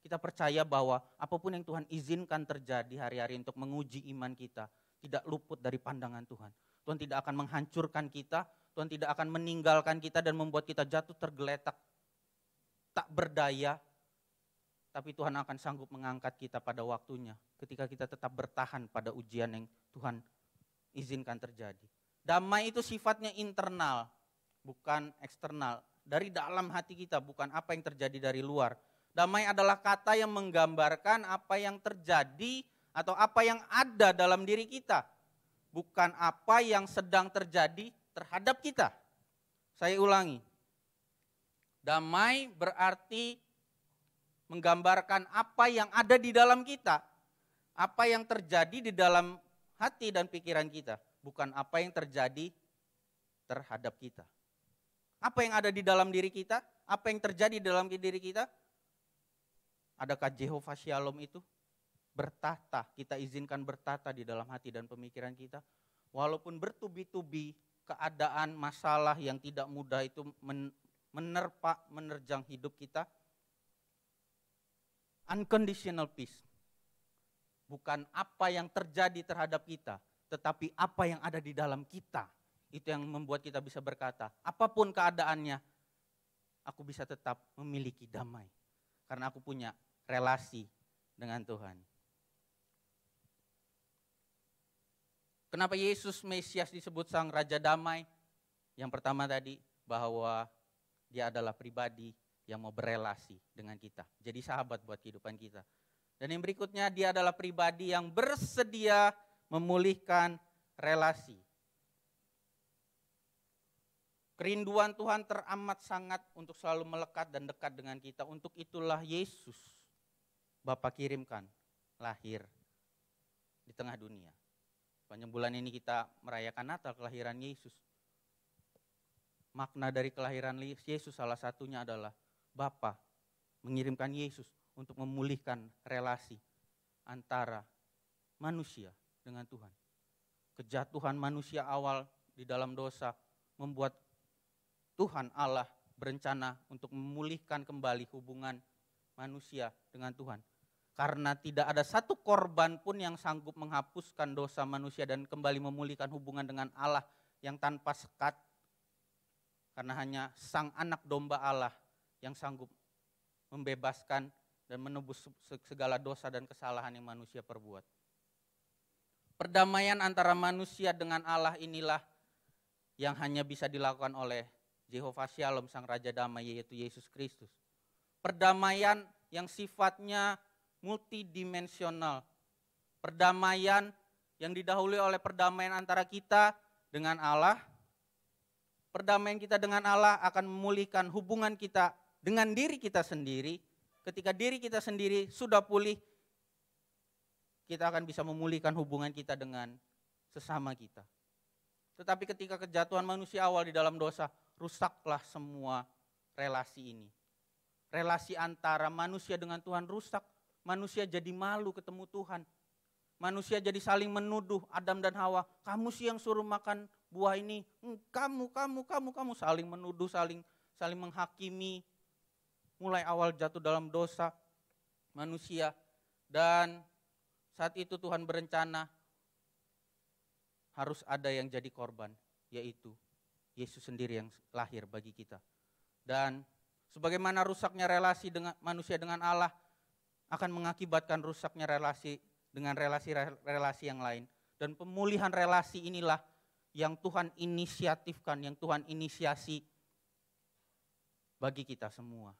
Kita percaya bahwa apapun yang Tuhan izinkan terjadi hari-hari untuk menguji iman kita, tidak luput dari pandangan Tuhan. Tuhan tidak akan menghancurkan kita, Tuhan tidak akan meninggalkan kita dan membuat kita jatuh tergeletak, tak berdaya. Tapi Tuhan akan sanggup mengangkat kita pada waktunya ketika kita tetap bertahan pada ujian yang Tuhan izinkan terjadi. Damai itu sifatnya internal, bukan eksternal. Dari dalam hati kita, bukan apa yang terjadi dari luar. Damai adalah kata yang menggambarkan apa yang terjadi atau apa yang ada dalam diri kita. Bukan apa yang sedang terjadi terhadap kita. Saya ulangi. Damai berarti menggambarkan apa yang ada di dalam kita. Apa yang terjadi di dalam hati dan pikiran kita. Bukan apa yang terjadi terhadap kita. Apa yang ada di dalam diri kita? Apa yang terjadi di dalam diri kita? Adakah Jehovah Shalom itu bertata? Kita izinkan bertata di dalam hati dan pemikiran kita. Walaupun bertubi-tubi keadaan masalah yang tidak mudah itu menerjang hidup kita. Unconditional peace. Bukan apa yang terjadi terhadap kita, tetapi apa yang ada di dalam kita. Itu yang membuat kita bisa berkata, apapun keadaannya, aku bisa tetap memiliki damai. Karena aku punya relasi dengan Tuhan. Kenapa Yesus Mesias disebut Sang Raja Damai? Yang pertama tadi, bahwa dia adalah pribadi yang mau berelasi dengan kita. Jadi sahabat buat kehidupan kita. Dan yang berikutnya, dia adalah pribadi yang bersedia memulihkan relasi. Kerinduan Tuhan teramat sangat untuk selalu melekat dan dekat dengan kita. Untuk itulah Yesus Bapa kirimkan lahir di tengah dunia. Sepanjang bulan ini kita merayakan Natal, kelahiran Yesus. Makna dari kelahiran Yesus salah satunya adalah Bapa mengirimkan Yesus untuk memulihkan relasi antara manusia dengan Tuhan. Kejatuhan manusia awal di dalam dosa membuat Tuhan Allah berencana untuk memulihkan kembali hubungan manusia dengan Tuhan. Karena tidak ada satu korban pun yang sanggup menghapuskan dosa manusia dan kembali memulihkan hubungan dengan Allah yang tanpa sekat. Karena hanya Sang Anak Domba Allah yang sanggup membebaskan dan menebus segala dosa dan kesalahan yang manusia perbuat. Perdamaian antara manusia dengan Allah inilah yang hanya bisa dilakukan oleh Jehovah Shalom, Sang Raja Damai, yaitu Yesus Kristus. Perdamaian yang sifatnya multidimensional. Perdamaian yang didahului oleh perdamaian antara kita dengan Allah. Perdamaian kita dengan Allah akan memulihkan hubungan kita dengan diri kita sendiri. Ketika diri kita sendiri sudah pulih, kita akan bisa memulihkan hubungan kita dengan sesama kita. Tetapi ketika kejatuhan manusia awal di dalam dosa, rusaklah semua relasi ini. Relasi antara manusia dengan Tuhan rusak. Manusia jadi malu ketemu Tuhan. Manusia jadi saling menuduh Adam dan Hawa. Kamu sih yang suruh makan buah ini. Kamu. Saling menuduh, saling menghakimi. Mulai awal jatuh dalam dosa manusia. Dan saat itu Tuhan berencana harus ada yang jadi korban, yaitu Yesus sendiri yang lahir bagi kita. Dan sebagaimana rusaknya relasi dengan manusia dengan Allah akan mengakibatkan rusaknya relasi dengan relasi-relasi yang lain. Dan pemulihan relasi inilah yang Tuhan inisiatifkan, yang Tuhan inisiasi bagi kita semua.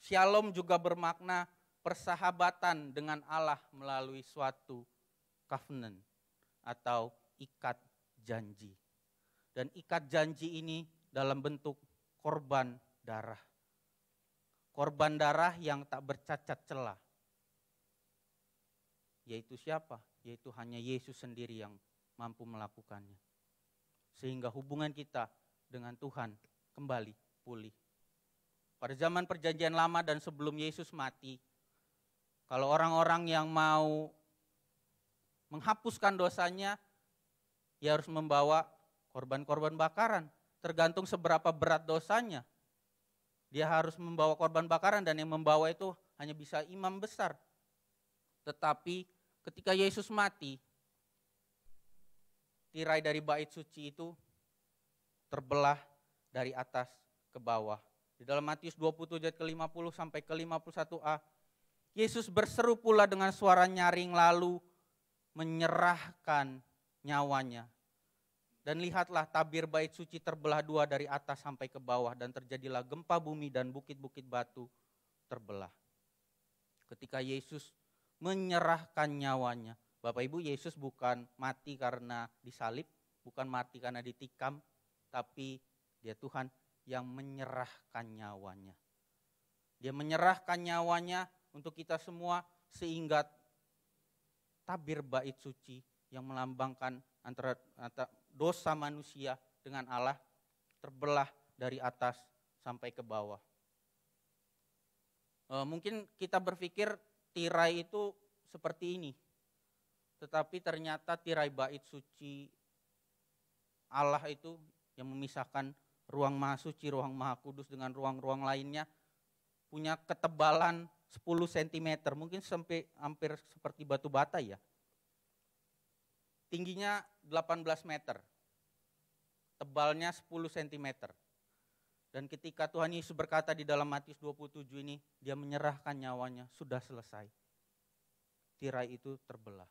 Shalom juga bermakna persahabatan dengan Allah melalui suatu covenant atau ikat janji. Dan ikat janji ini dalam bentuk korban darah. Korban darah yang tak bercacat celah. Yaitu siapa? Yaitu hanya Yesus sendiri yang mampu melakukannya. Sehingga hubungan kita dengan Tuhan kembali pulih. Pada zaman perjanjian lama dan sebelum Yesus mati, kalau orang-orang yang mau menghapuskan dosanya, ia harus membawa korban-korban bakaran. Tergantung seberapa berat dosanya. Dia harus membawa korban bakaran dan yang membawa itu hanya bisa imam besar. Tetapi ketika Yesus mati, tirai dari bait suci itu terbelah dari atas ke bawah. Di dalam Matius 27 ayat ke-50 sampai ke-51a, Yesus berseru pula dengan suara nyaring lalu menyerahkan nyawanya. Dan lihatlah tabir bait suci terbelah dua dari atas sampai ke bawah dan terjadilah gempa bumi dan bukit-bukit batu terbelah. Ketika Yesus menyerahkan nyawanya, Bapak Ibu, Yesus bukan mati karena disalib, bukan mati karena ditikam, tapi dia Tuhan yang menyerahkan nyawanya. Dia menyerahkan nyawanya untuk kita semua sehingga tabir bait suci yang melambangkan antara dosa manusia dengan Allah terbelah dari atas sampai ke bawah. Mungkin kita berpikir tirai itu seperti ini, tetapi ternyata tirai bait suci Allah itu yang memisahkan ruang maha suci, ruang maha kudus dengan ruang-ruang lainnya punya ketebalan 10 cm, mungkin sampai hampir seperti batu bata ya. Tingginya 18 meter, tebalnya 10 cm. Dan ketika Tuhan Yesus berkata di dalam Matius 27 ini, dia menyerahkan nyawanya, sudah selesai. Tirai itu terbelah.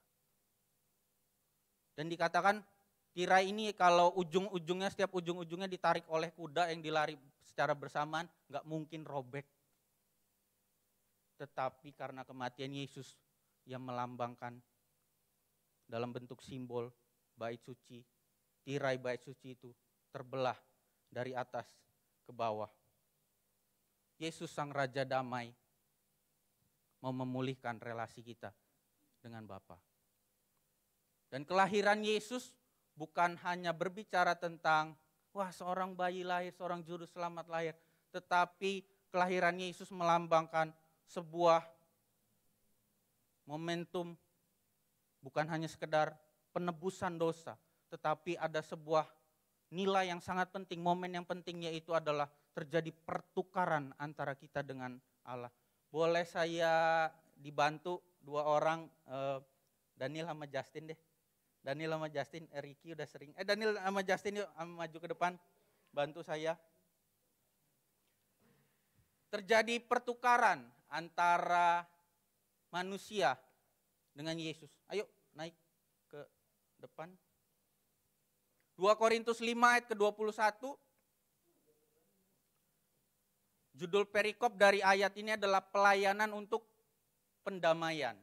Dan dikatakan Tirai ini kalau setiap ujung-ujungnya ditarik oleh kuda yang dilari secara bersamaan, nggak mungkin robek. Tetapi karena kematian Yesus yang melambangkan dalam bentuk simbol bait suci, tirai bait suci itu terbelah dari atas ke bawah. Yesus Sang Raja Damai mau memulihkan relasi kita dengan Bapa. Dan kelahiran Yesus bukan hanya berbicara tentang, wah seorang bayi lahir, seorang juru selamat lahir. Tetapi kelahiran Yesus melambangkan sebuah momentum, bukan hanya sekedar penebusan dosa. Tetapi ada sebuah nilai yang sangat penting, momen yang penting, yaitu adalah terjadi pertukaran antara kita dengan Allah. Boleh saya dibantu dua orang, Daniel sama Justin deh. Daniel sama Justin, Ricky udah sering. Daniel sama Justin yuk maju ke depan, bantu saya. Terjadi pertukaran antara manusia dengan Yesus. Ayo naik ke depan. 2 Korintus 5 ayat ke-21. Judul perikop dari ayat ini adalah pelayanan untuk pendamaian.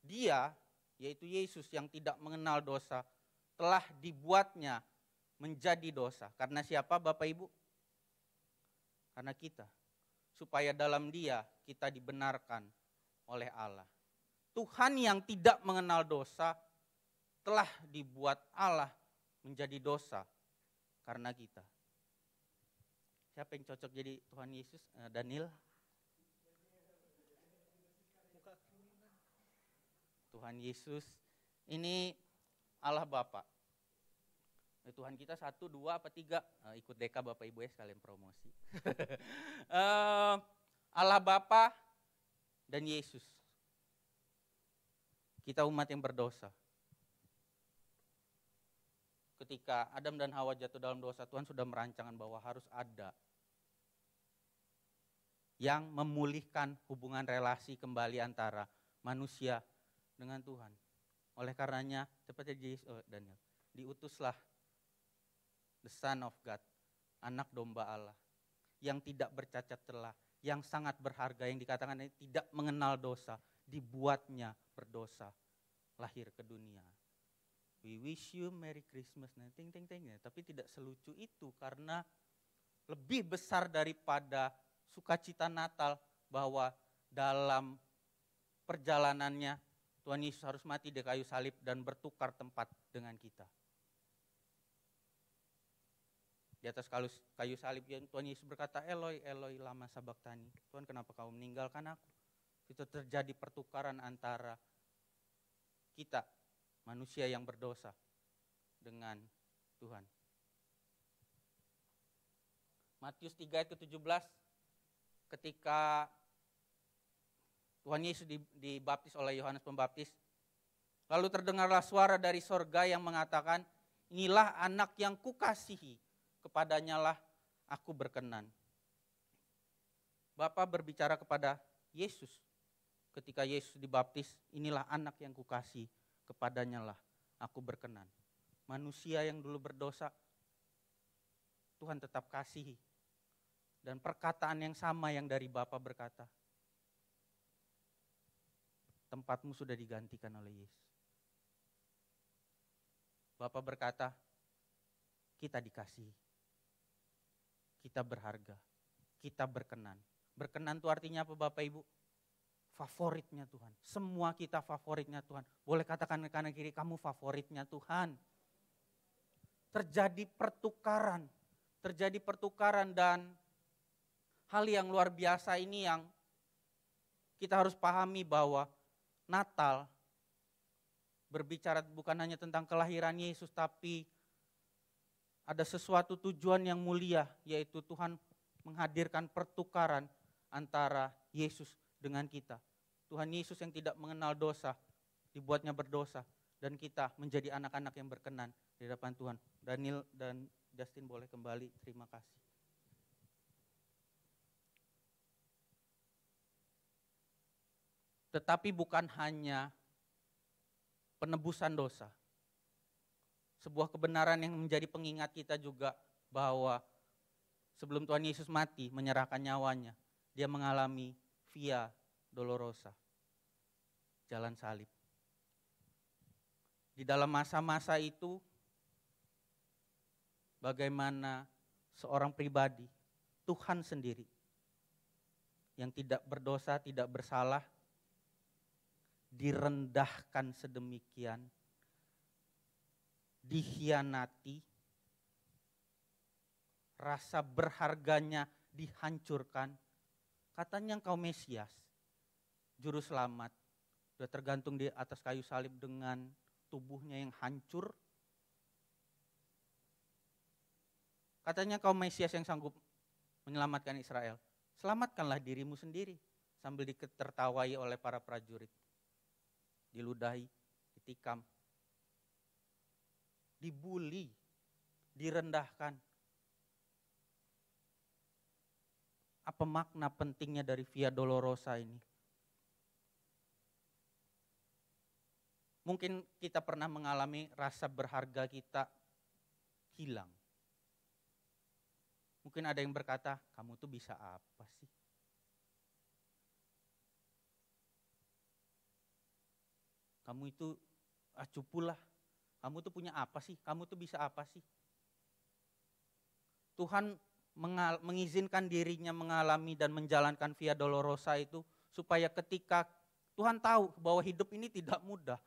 Dia, yaitu Yesus yang tidak mengenal dosa, telah dibuatnya menjadi dosa. Karena siapa Bapak Ibu? Karena kita. Supaya dalam Dia kita dibenarkan oleh Allah. Tuhan yang tidak mengenal dosa telah dibuat Allah menjadi dosa karena kita. Siapa yang cocok jadi Tuhan Yesus? Daniel? Tuhan Yesus ini Allah Bapa. Tuhan kita 1, 2, apa 3? Ikut Deka Bapak Ibu ya sekalian promosi. Allah Bapa dan Yesus. Kita umat yang berdosa. Ketika Adam dan Hawa jatuh dalam dosa, Tuhan sudah merancangkan bahwa harus ada yang memulihkan hubungan relasi kembali antara manusia dengan Tuhan. Oleh karenanya, seperti Daniel, diutuslah the Son of God, anak domba Allah, yang tidak bercacat celah, yang sangat berharga, yang dikatakan tidak mengenal dosa, dibuatnya berdosa, lahir ke dunia. We wish you Merry Christmas, tapi tidak selucu itu karena lebih besar daripada sukacita Natal bahwa dalam perjalanannya Tuhan Yesus harus mati di kayu salib dan bertukar tempat dengan kita. Di atas kayu salib Tuhan Yesus berkata, Eloi, Eloi lama sabachthani. Tuhan kenapa kau meninggalkan aku? Itu terjadi pertukaran antara kita, manusia yang berdosa, dengan Tuhan. Matius 3 ayat ke-17, ketika Tuhan Yesus dibaptis oleh Yohanes Pembaptis, lalu terdengarlah suara dari sorga yang mengatakan, inilah anak yang kukasihi, kepadanya lah aku berkenan. Bapa berbicara kepada Yesus ketika Yesus dibaptis, inilah anak yang kukasihi, kepadanya lah aku berkenan. Manusia yang dulu berdosa, Tuhan tetap kasihi. Dan perkataan yang sama yang dari Bapa berkata, tempatmu sudah digantikan oleh Yesus. Bapa berkata, kita dikasihi, kita berharga, kita berkenan. Berkenan itu artinya apa Bapak Ibu? Favoritnya Tuhan. Semua kita favoritnya Tuhan. Boleh katakan ke kanan kiri, kamu favoritnya Tuhan. Terjadi pertukaran dan hal yang luar biasa ini yang kita harus pahami bahwa Natal berbicara bukan hanya tentang kelahiran Yesus, tapi ada sesuatu tujuan yang mulia, yaitu Tuhan menghadirkan pertukaran antara Yesus dengan kita. Tuhan Yesus yang tidak mengenal dosa, dibuatnya berdosa, dan kita menjadi anak-anak yang berkenan di hadapan Tuhan. Daniel dan Justin boleh kembali, terima kasih. Tetapi bukan hanya penebusan dosa. sebuah kebenaran yang menjadi pengingat kita juga bahwa sebelum Tuhan Yesus mati menyerahkan nyawanya, dia mengalami via dolorosa, jalan salib. Di dalam masa-masa itu, bagaimana seorang pribadi, Tuhan sendiri, yang tidak berdosa, tidak bersalah, direndahkan sedemikian, dikhianati, rasa berharganya dihancurkan. Katanya engkau Mesias, juru selamat, sudah tergantung di atas kayu salib dengan tubuhnya yang hancur. Katanya kau Mesias yang sanggup menyelamatkan Israel. Selamatkanlah dirimu sendiri, sambil ditertawai oleh para prajurit. Diludahi, ditikam, dibuli, direndahkan. Apa makna pentingnya dari Via Dolorosa ini? Mungkin kita pernah mengalami rasa berharga kita hilang. Mungkin ada yang berkata, kamu tuh bisa apa sih? Kamu itu cupu lah. Kamu tuh punya apa sih? Kamu tuh bisa apa sih? Tuhan mengizinkan dirinya mengalami dan menjalankan Via Dolorosa itu supaya ketika Tuhan tahu bahwa hidup ini tidak mudah.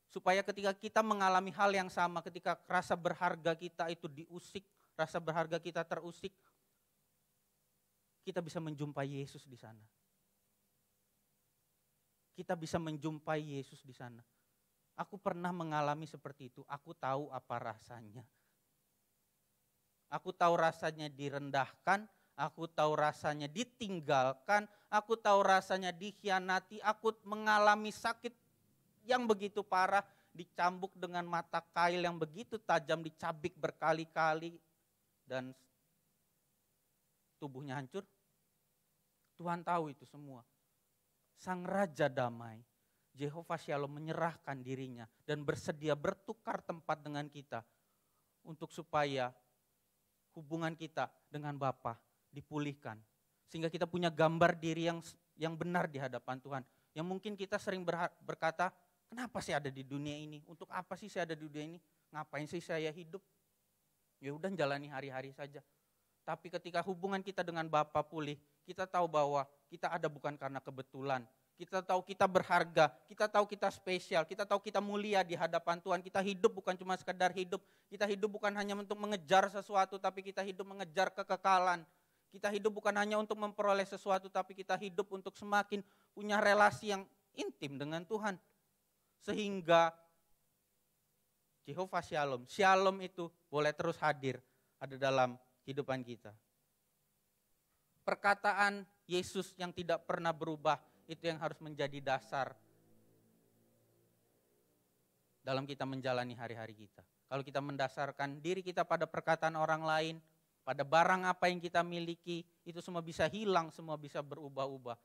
Supaya ketika kita mengalami hal yang sama, ketika rasa berharga kita itu diusik, rasa berharga kita terusik, kita bisa menjumpai Yesus di sana. Kita bisa menjumpai Yesus di sana. Aku pernah mengalami seperti itu, aku tahu apa rasanya. Aku tahu rasanya direndahkan, aku tahu rasanya ditinggalkan, aku tahu rasanya dikhianati, aku mengalami sakit yang begitu parah, dicambuk dengan mata kail yang begitu tajam, dicabik berkali-kali, dan tubuhnya hancur. Tuhan tahu itu semua. Sang Raja Damai, Jehovah Shalom menyerahkan dirinya dan bersedia bertukar tempat dengan kita untuk supaya hubungan kita dengan Bapa dipulihkan. Sehingga kita punya gambar diri yang benar di hadapan Tuhan. Yang mungkin kita sering berkata, kenapa sih ada di dunia ini? Untuk apa sih saya ada di dunia ini? Ngapain sih saya hidup? Ya udah jalani hari-hari saja. Tapi ketika hubungan kita dengan Bapa pulih, kita tahu bahwa kita ada bukan karena kebetulan. Kita tahu kita berharga, kita tahu kita spesial, kita tahu kita mulia di hadapan Tuhan. Kita hidup bukan cuma sekedar hidup. Kita hidup bukan hanya untuk mengejar sesuatu, tapi kita hidup mengejar kekekalan. Kita hidup bukan hanya untuk memperoleh sesuatu, tapi kita hidup untuk semakin punya relasi yang intim dengan Tuhan. Sehingga Jehovah Shalom, Shalom itu boleh terus hadir ada dalam kehidupan kita. Perkataan Yesus yang tidak pernah berubah, itu yang harus menjadi dasar dalam kita menjalani hari-hari kita. Kalau kita mendasarkan diri kita pada perkataan orang lain, pada barang apa yang kita miliki, itu semua bisa hilang, semua bisa berubah-ubah.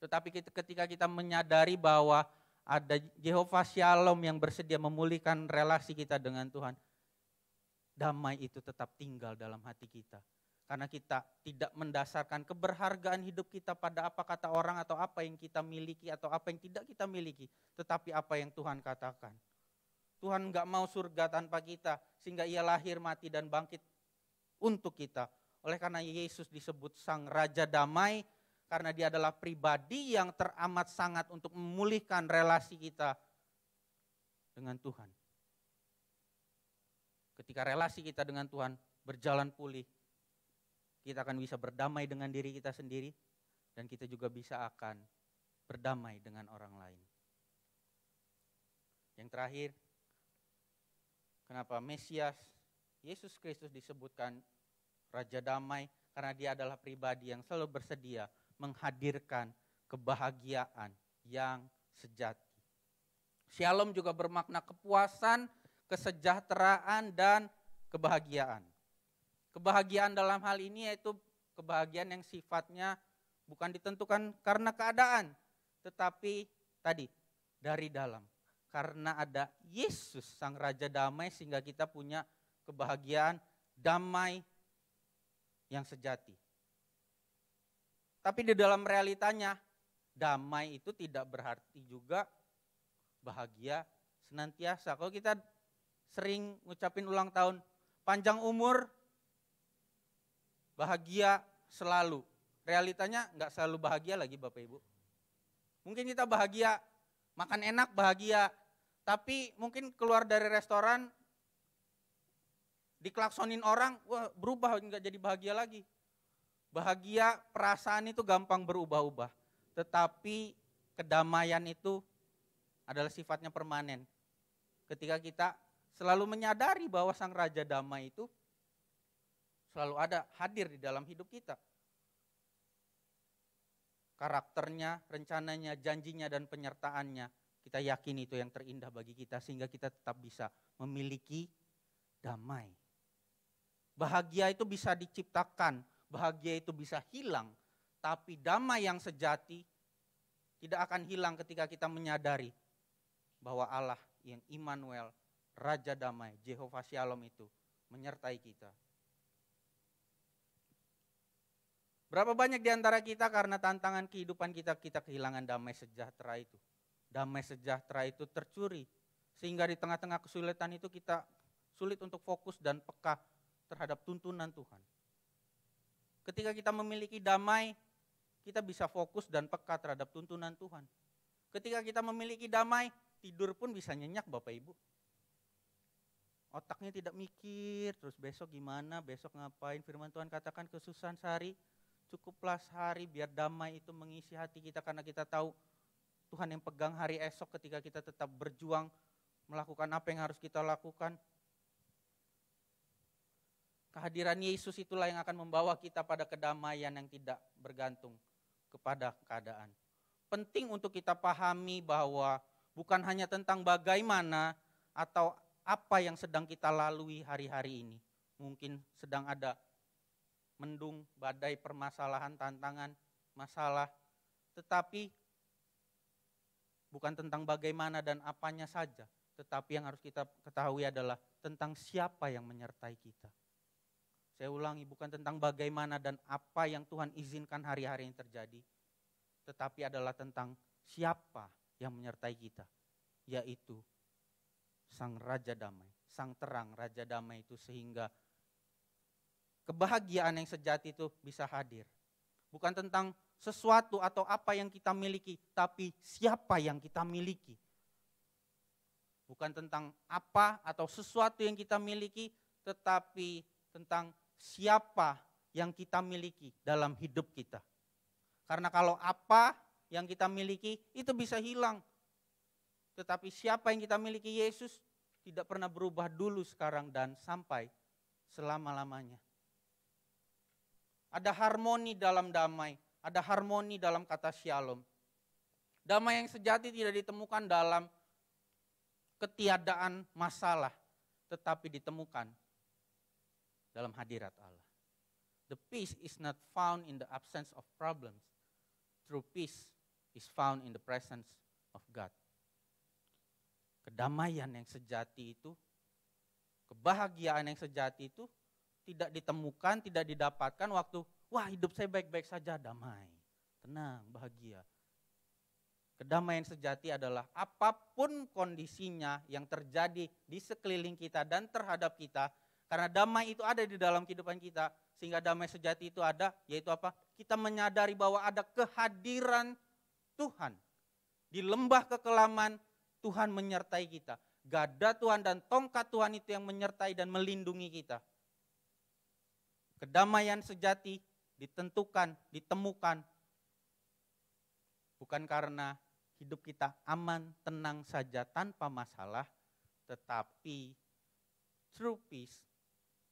Tetapi ketika kita menyadari bahwa ada Jehovah Shalom yang bersedia memulihkan relasi kita dengan Tuhan, damai itu tetap tinggal dalam hati kita. Karena kita tidak mendasarkan keberhargaan hidup kita pada apa kata orang atau apa yang kita miliki atau apa yang tidak kita miliki. Tetapi apa yang Tuhan katakan. Tuhan gak mau surga tanpa kita sehingga ia lahir, mati dan bangkit untuk kita. Oleh karena Yesus disebut Sang Raja Damai karena dia adalah pribadi yang teramat sangat untuk memulihkan relasi kita dengan Tuhan. Ketika relasi kita dengan Tuhan berjalan pulih, kita akan bisa berdamai dengan diri kita sendiri dan kita juga bisa akan berdamai dengan orang lain. Yang terakhir, kenapa Mesias Yesus Kristus disebutkan Raja Damai? Karena dia adalah pribadi yang selalu bersedia menghadirkan kebahagiaan yang sejati. Shalom juga bermakna kepuasan, kesejahteraan, dan kebahagiaan. Kebahagiaan dalam hal ini yaitu kebahagiaan yang sifatnya bukan ditentukan karena keadaan, tetapi tadi dari dalam. karena ada Yesus Sang Raja Damai sehingga kita punya kebahagiaan damai yang sejati. Tapi di dalam realitanya damai itu tidak berarti juga bahagia senantiasa. Kalau kita sering ngucapin ulang tahun, panjang umur, bahagia selalu. Realitanya nggak selalu bahagia lagi Bapak Ibu. Mungkin kita bahagia, makan enak bahagia, tapi mungkin keluar dari restoran, diklaksonin orang, wah berubah nggak jadi bahagia lagi. Bahagia, perasaan itu gampang berubah-ubah. Tetapi kedamaian itu adalah sifatnya permanen. Ketika kita selalu menyadari bahwa Sang Raja Damai itu selalu ada, hadir di dalam hidup kita. Karakternya, rencananya, janjinya, dan penyertaannya, kita yakin itu yang terindah bagi kita sehingga kita tetap bisa memiliki damai. Bahagia itu bisa diciptakan, bahagia itu bisa hilang, tapi damai yang sejati tidak akan hilang ketika kita menyadari bahwa Allah yang Immanuel, Raja Damai, Jehovah Shalom itu menyertai kita. Berapa banyak di antara kita karena tantangan kehidupan kita kehilangan damai sejahtera itu. Damai sejahtera itu tercuri. Sehingga di tengah-tengah kesulitan itu kita sulit untuk fokus dan peka terhadap tuntunan Tuhan. Ketika kita memiliki damai, kita bisa fokus dan peka terhadap tuntunan Tuhan. Ketika kita memiliki damai, tidur pun bisa nyenyak Bapak Ibu. Otaknya tidak mikir, terus besok gimana, besok ngapain. Firman Tuhan katakan kesusahan sehari, cukuplah sehari biar damai itu mengisi hati kita karena kita tahu Tuhan yang pegang hari esok ketika kita tetap berjuang melakukan apa yang harus kita lakukan. Kehadiran Yesus itulah yang akan membawa kita pada kedamaian yang tidak bergantung kepada keadaan. Penting untuk kita pahami bahwa bukan hanya tentang bagaimana atau apa yang sedang kita lalui hari-hari ini. Mungkin sedang ada mendung, badai, permasalahan, tantangan, masalah. Tetapi bukan tentang bagaimana dan apanya saja. Tetapi yang harus kita ketahui adalah tentang siapa yang menyertai kita. Saya ulangi, bukan tentang bagaimana dan apa yang Tuhan izinkan hari-hari ini terjadi. Tetapi adalah tentang siapa yang menyertai kita. Yaitu Sang Raja Damai, Sang Terang Raja Damai itu sehingga kebahagiaan yang sejati itu bisa hadir. Bukan tentang sesuatu atau apa yang kita miliki, tapi siapa yang kita miliki. Bukan tentang apa atau sesuatu yang kita miliki, tetapi tentang siapa yang kita miliki dalam hidup kita. Karena kalau apa yang kita miliki itu bisa hilang. Tetapi siapa yang kita miliki, Yesus, tidak pernah berubah dulu, sekarang, dan sampai selama-lamanya. Ada harmoni dalam damai, ada harmoni dalam kata shalom. Damai yang sejati tidak ditemukan dalam ketiadaan masalah, tetapi ditemukan dalam hadirat Allah. The peace is not found in the absence of problems. True peace is found in the presence of God. Kedamaian yang sejati itu, kebahagiaan yang sejati itu tidak ditemukan, tidak didapatkan waktu, wah hidup saya baik-baik saja, damai, tenang, bahagia. Kedamaian sejati adalah apapun kondisinya yang terjadi di sekeliling kita dan terhadap kita, karena damai itu ada di dalam kehidupan kita, sehingga damai sejati itu ada, yaitu apa? Kita menyadari bahwa ada kehadiran Tuhan. Di lembah kekelaman, Tuhan menyertai kita. Gada Tuhan dan tongkat Tuhan itu yang menyertai dan melindungi kita. Kedamaian sejati ditentukan, ditemukan bukan karena hidup kita aman, tenang saja tanpa masalah, tetapi true peace,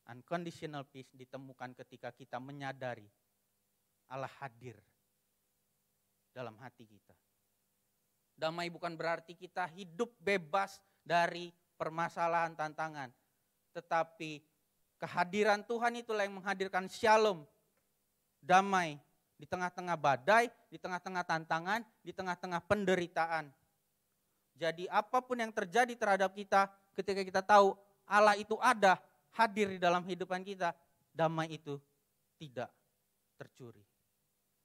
unconditional peace ditemukan ketika kita menyadari Allah hadir dalam hati kita. Damai bukan berarti kita hidup bebas dari permasalahan, tantangan, tetapi kehadiran Tuhan itulah yang menghadirkan shalom, damai di tengah-tengah badai, di tengah-tengah tantangan, di tengah-tengah penderitaan. Jadi apapun yang terjadi terhadap kita, ketika kita tahu Allah itu ada, hadir di dalam kehidupan kita, damai itu tidak tercuri.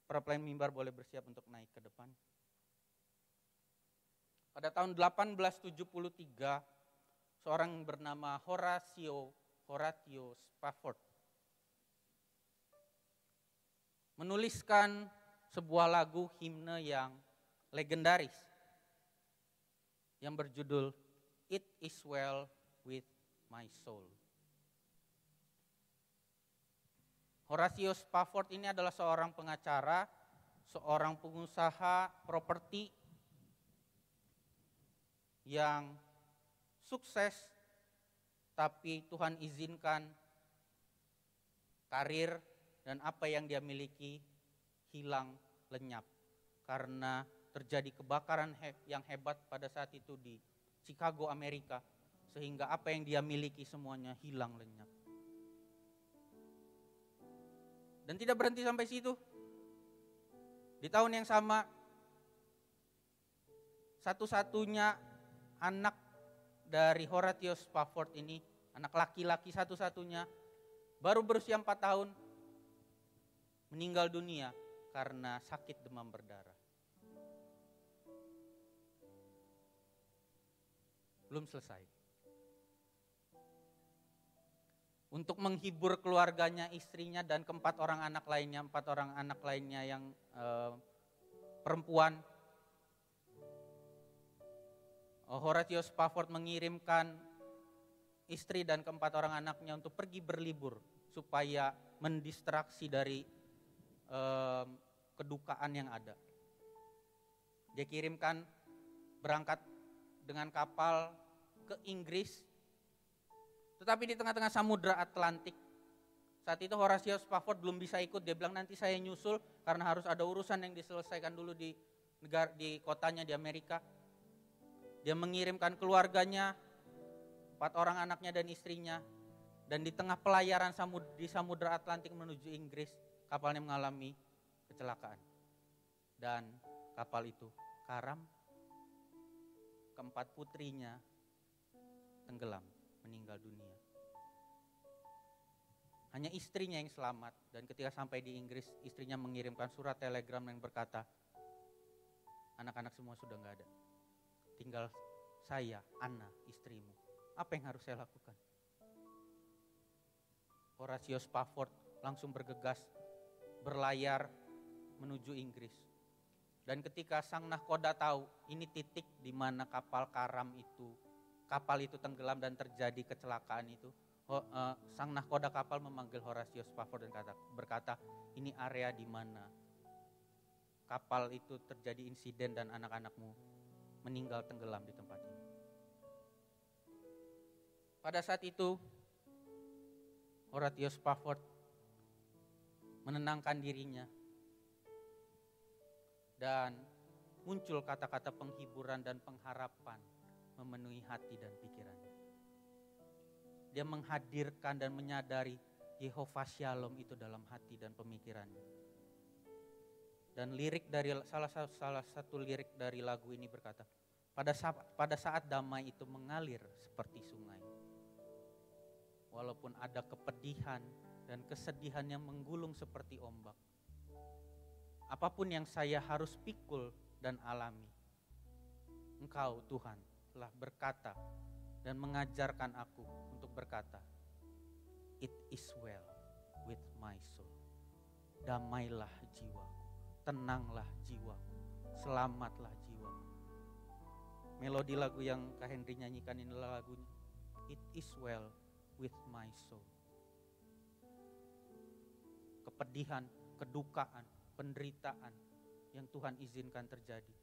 Para pelayan mimbar boleh bersiap untuk naik ke depan. Pada tahun 1873, seorang bernama Horatio Spafford menuliskan sebuah lagu himne yang legendaris yang berjudul It Is Well With My Soul. Horatio Spafford ini adalah seorang pengacara, seorang pengusaha properti yang sukses, tapi Tuhan izinkan karir dan apa yang dia miliki hilang lenyap karena terjadi kebakaran yang hebat pada saat itu di Chicago, Amerika, sehingga apa yang dia miliki semuanya hilang lenyap. Dan tidak berhenti sampai situ. Di tahun yang sama, satu-satunya anak dari Horatio Spafford ini, anak laki-laki satu-satunya, baru berusia 4 tahun, meninggal dunia karena sakit demam berdarah. Belum selesai. Untuk menghibur keluarganya, istrinya, dan keempat orang anak lainnya yang perempuan, Horatio Spafford mengirimkan istri dan keempat orang anaknya untuk pergi berlibur supaya mendistraksi dari kedukaan yang ada. Dia kirimkan berangkat dengan kapal ke Inggris. Tetapi di tengah-tengah samudra Atlantik, saat itu Horatio Spafford belum bisa ikut. Dia bilang nanti saya nyusul karena harus ada urusan yang diselesaikan dulu di kotanya di Amerika. Dia mengirimkan keluarganya, 4 orang anaknya dan istrinya. Dan di tengah pelayaran di samudra Atlantik menuju Inggris, kapalnya mengalami kecelakaan. Dan kapal itu karam, keempat putrinya tenggelam, meninggal dunia. Hanya istrinya yang selamat, dan ketika sampai di Inggris, istrinya mengirimkan surat telegram yang berkata, anak-anak semua sudah gak ada, tinggal saya, Anna, istrimu. Apa yang harus saya lakukan? Horatio Spafford langsung bergegas, berlayar menuju Inggris. Dan ketika sang nahkoda tahu ini titik di mana kapal itu tenggelam dan terjadi kecelakaan itu, sang nahkoda kapal memanggil Horatio Spafford dan berkata, ini area di mana kapal itu terjadi insiden dan anak-anakmu meninggal tenggelam di tempat ini. Pada saat itu, Horatio Spafford menenangkan dirinya dan muncul kata-kata penghiburan dan pengharapan memenuhi hati dan pikirannya. Dia menghadirkan dan menyadari Yehova Shalom itu dalam hati dan pemikirannya. Dan lirik dari salah satu lirik dari lagu ini berkata, pada saat damai itu mengalir seperti sungai. Walaupun ada kepedihan dan kesedihan yang menggulung seperti ombak. Apapun yang saya harus pikul dan alami, Engkau Tuhan telah berkata dan mengajarkan aku untuk berkata, it is well with my soul. Damailah jiwaku, tenanglah jiwaku, selamatlah jiwaku. Melodi lagu yang Kak Henry nyanyikan inilah lagunya, it is well with my soul. Kepedihan, kedukaan, penderitaan yang Tuhan izinkan terjadi.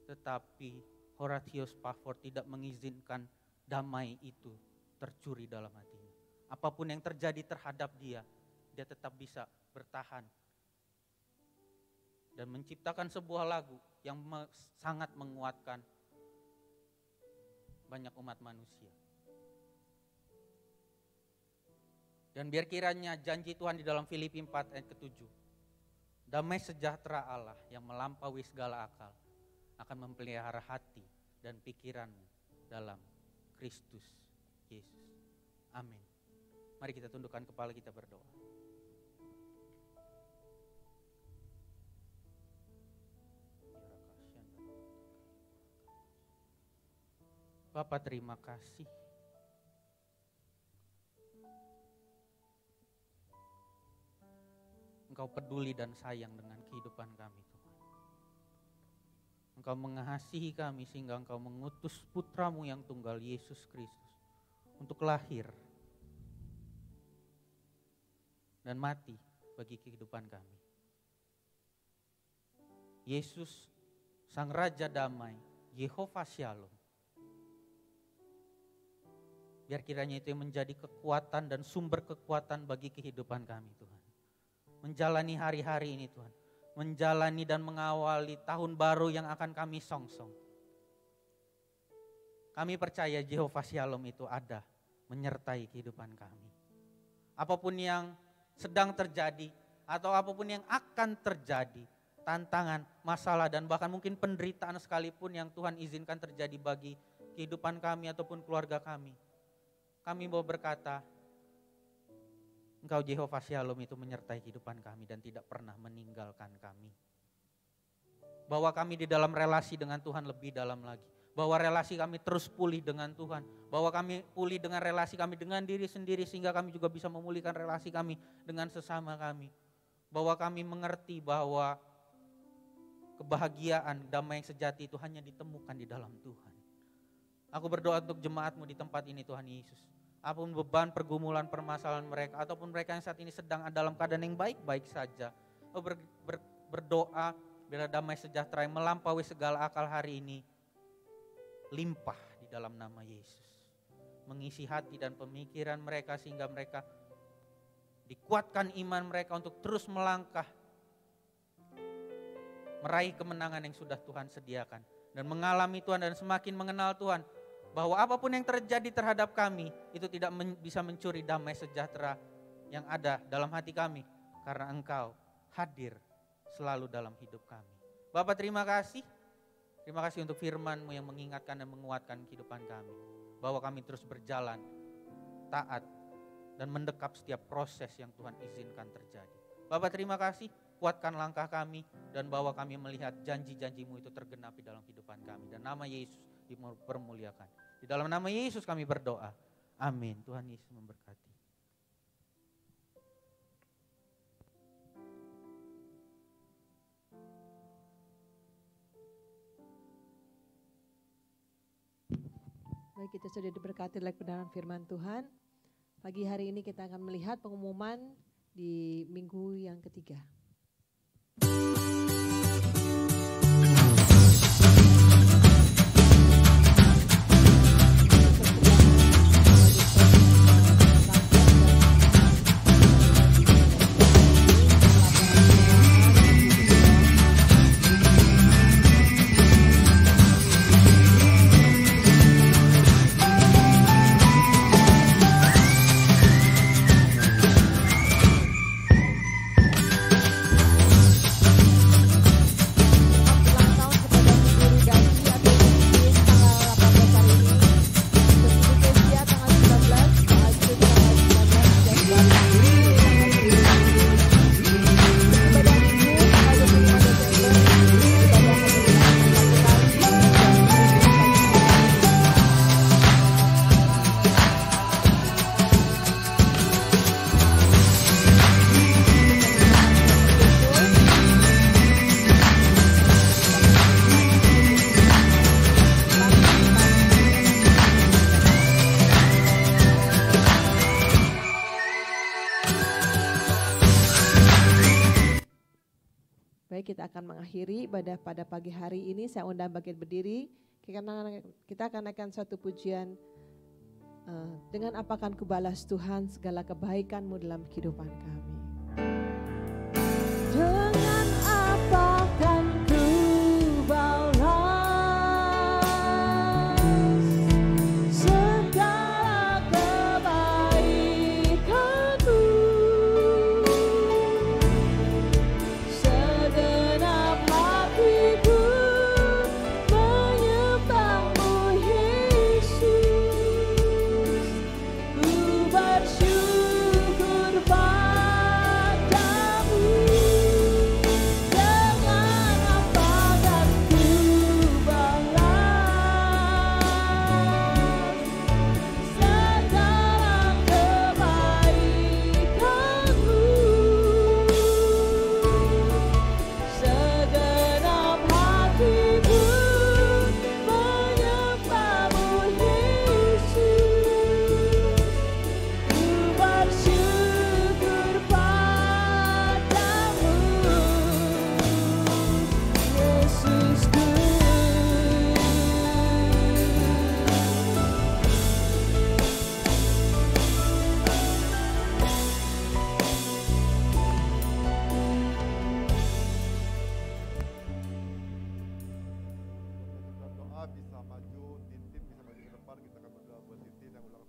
Tetapi Horatio Spafford tidak mengizinkan damai itu tercuri dalam hatinya. Apapun yang terjadi terhadap dia tetap bisa bertahan. Dan menciptakan sebuah lagu yang sangat menguatkan banyak umat manusia. Dan biar kiranya janji Tuhan di dalam Filipi 4 ayat ke-7. Damai sejahtera Allah yang melampaui segala akal akan memelihara hati dan pikiranmu dalam Kristus Yesus. Amin. Mari kita tundukkan kepala, kita berdoa. Bapa, terima kasih. Engkau peduli dan sayang dengan kehidupan kami, Tuhan. Engkau mengasihi kami sehingga Engkau mengutus putra-Mu yang tunggal, Yesus Kristus, untuk lahir dan mati bagi kehidupan kami. Yesus, Sang Raja Damai, Yehova Shalom. Biar kiranya itu yang menjadi kekuatan dan sumber kekuatan bagi kehidupan kami, Tuhan. Menjalani hari-hari ini, Tuhan. Menjalani dan mengawali tahun baru yang akan kami songsong. Kami percaya Yehova Shalom itu ada menyertai kehidupan kami. Apapun yang sedang terjadi atau apapun yang akan terjadi, tantangan, masalah dan bahkan mungkin penderitaan sekalipun yang Tuhan izinkan terjadi bagi kehidupan kami ataupun keluarga kami. Kami mau berkata, Engkau Yehova Shalom itu menyertai kehidupan kami dan tidak pernah meninggalkan kami. Bahwa kami di dalam relasi dengan Tuhan lebih dalam lagi. Bahwa relasi kami terus pulih dengan Tuhan. Bahwa kami pulih dengan relasi kami dengan diri sendiri sehingga kami juga bisa memulihkan relasi kami dengan sesama kami. Bahwa kami mengerti bahwa kebahagiaan, damai yang sejati itu hanya ditemukan di dalam Tuhan. Aku berdoa untuk jemaat-Mu di tempat ini, Tuhan Yesus. Apapun beban, pergumulan, permasalahan mereka, ataupun mereka yang saat ini sedang dalam keadaan yang baik-baik saja. Berdoa biar damai sejahtera yang melampaui segala akal hari ini limpah di dalam nama Yesus. Mengisi hati dan pemikiran mereka sehingga mereka dikuatkan iman mereka untuk terus melangkah. Meraih kemenangan yang sudah Tuhan sediakan. Dan mengalami Tuhan dan semakin mengenal Tuhan. Bahwa apapun yang terjadi terhadap kami itu tidak bisa mencuri damai sejahtera yang ada dalam hati kami. Karena Engkau hadir selalu dalam hidup kami. Bapak, terima kasih. Terima kasih untuk firman-Mu yang mengingatkan dan menguatkan kehidupan kami. Bahwa kami terus berjalan taat dan mendekap setiap proses yang Tuhan izinkan terjadi. Bapak, terima kasih. Kuatkan langkah kami dan bahwa kami melihat janji-janji-Mu itu tergenapi dalam kehidupan kami. Dan nama Yesus dipermuliakan. Di dalam nama Yesus kami berdoa. Amin. Tuhan Yesus memberkati. Baik, kita sudah diberkati oleh kebenaran firman Tuhan. Pagi hari ini kita akan melihat pengumuman di minggu yang ketiga. Kita akan mengakhiri ibadah pada pagi hari ini. Saya undang bagian berdiri. Kita akan naikkan suatu pujian. Dengan apa akan kubalas Tuhan segala kebaikan-Mu dalam kehidupan kami. Dengan apa akan kubalas segala kebaikan-Mu. Segenap hatiku menyembah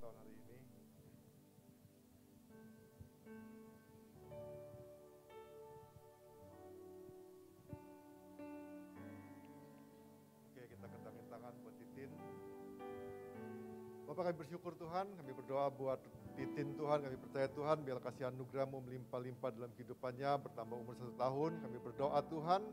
tahun hari ini. Oke, kita kentangin tangan buat Titin. Bapak, kami bersyukur Tuhan, kami berdoa buat Titin Tuhan, kami percaya Tuhan biar kasih anugerah-Mu melimpah-limpah dalam kehidupannya, bertambah umur 1 tahun. Kami berdoa Tuhan,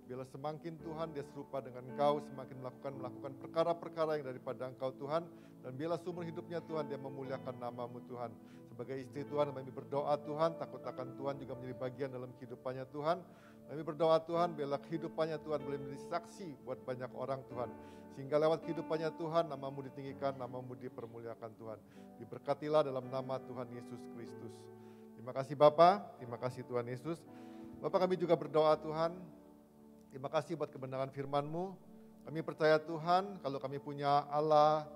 biarlah semakin Tuhan dia serupa dengan Engkau, semakin melakukan perkara-perkara yang daripada Engkau Tuhan, dan biarlah seumur hidupnya Tuhan dia memuliakan nama-Mu Tuhan. Sebagai istri Tuhan, kami berdoa Tuhan, takut akan Tuhan juga menjadi bagian dalam kehidupannya Tuhan. Kami berdoa Tuhan, biarlah kehidupannya Tuhan boleh menjadi saksi buat banyak orang Tuhan. Sehingga lewat kehidupannya Tuhan, nama-Mu ditinggikan, nama-Mu dipermuliakan Tuhan. Diberkatilah dalam nama Tuhan Yesus Kristus. Terima kasih Bapa, terima kasih Tuhan Yesus. Bapak, kami juga berdoa Tuhan, terima kasih buat kebenaran firman-Mu. Kami percaya Tuhan, kalau kami punya Allah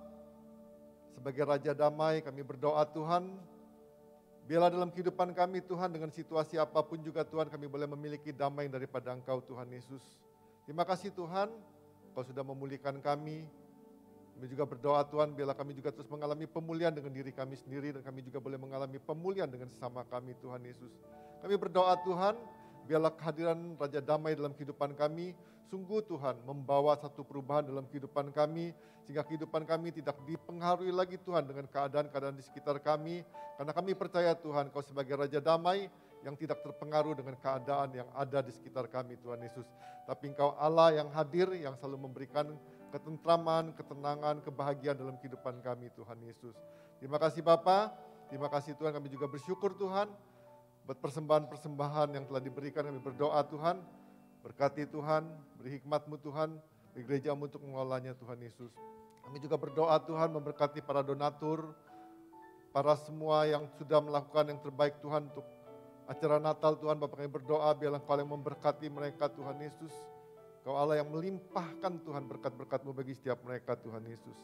sebagai Raja Damai, kami berdoa Tuhan, biarlah dalam kehidupan kami Tuhan, dengan situasi apapun juga Tuhan, kami boleh memiliki damai daripada Engkau Tuhan Yesus. Terima kasih Tuhan, Kau sudah memulihkan kami. Kami juga berdoa Tuhan, biarlah kami juga terus mengalami pemulihan dengan diri kami sendiri, dan kami juga boleh mengalami pemulihan dengan sesama kami Tuhan Yesus. Kami berdoa Tuhan, biarlah kehadiran Raja Damai dalam kehidupan kami, sungguh Tuhan membawa satu perubahan dalam kehidupan kami, sehingga kehidupan kami tidak dipengaruhi lagi Tuhan dengan keadaan-keadaan di sekitar kami, karena kami percaya Tuhan, Kau sebagai Raja Damai yang tidak terpengaruh dengan keadaan yang ada di sekitar kami Tuhan Yesus. Tapi Engkau Allah yang hadir, yang selalu memberikan ketentraman, ketenangan, kebahagiaan dalam kehidupan kami Tuhan Yesus. Terima kasih Bapa, terima kasih Tuhan, kami juga bersyukur Tuhan, buat persembahan-persembahan yang telah diberikan. Kami berdoa Tuhan, berkati Tuhan, beri hikmat-Mu Tuhan, beri gereja-Mu untuk mengelolanya Tuhan Yesus. Kami juga berdoa Tuhan, memberkati para donatur, para semua yang sudah melakukan yang terbaik Tuhan untuk acara Natal Tuhan. Bapak, kami berdoa biarlah Kau yang memberkati mereka Tuhan Yesus. Kau Allah yang melimpahkan Tuhan berkat-berkat-Mu bagi setiap mereka Tuhan Yesus.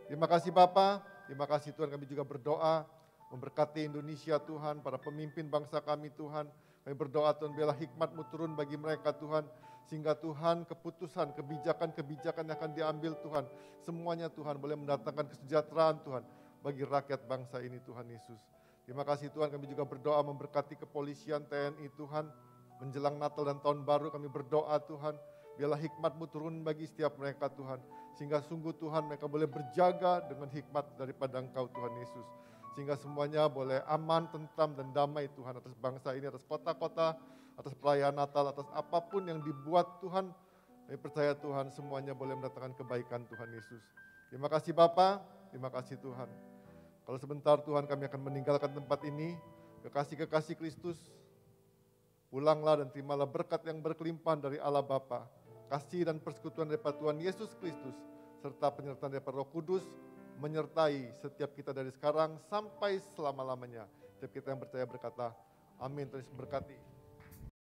Terima kasih Bapa, terima kasih Tuhan, kami juga berdoa memberkati Indonesia Tuhan, para pemimpin bangsa kami Tuhan. Kami berdoa Tuhan, biarlah hikmat-Mu turun bagi mereka Tuhan, sehingga Tuhan keputusan, kebijakan-kebijakan yang akan diambil Tuhan, semuanya Tuhan boleh mendatangkan kesejahteraan Tuhan bagi rakyat bangsa ini Tuhan Yesus. Terima kasih Tuhan, kami juga berdoa memberkati kepolisian TNI Tuhan, menjelang Natal dan Tahun Baru kami berdoa Tuhan, biarlah hikmat-Mu turun bagi setiap mereka Tuhan, sehingga sungguh Tuhan mereka boleh berjaga dengan hikmat daripada Engkau Tuhan Yesus. Sehingga semuanya boleh aman, tentram, dan damai Tuhan atas bangsa ini, atas kota-kota, atas perayaan Natal, atas apapun yang dibuat Tuhan. Kami percaya Tuhan semuanya boleh mendatangkan kebaikan Tuhan Yesus. Terima kasih Bapa, terima kasih Tuhan. Kalau sebentar Tuhan kami akan meninggalkan tempat ini, kekasih-kekasih Kristus, pulanglah dan terimalah berkat yang berkelimpahan dari Allah Bapa, kasih dan persekutuan daripada Tuhan Yesus Kristus, serta penyertaan daripada Roh Kudus, menyertai setiap kita dari sekarang sampai selama-lamanya. Setiap kita yang percaya berkata, amin. Terus berkati.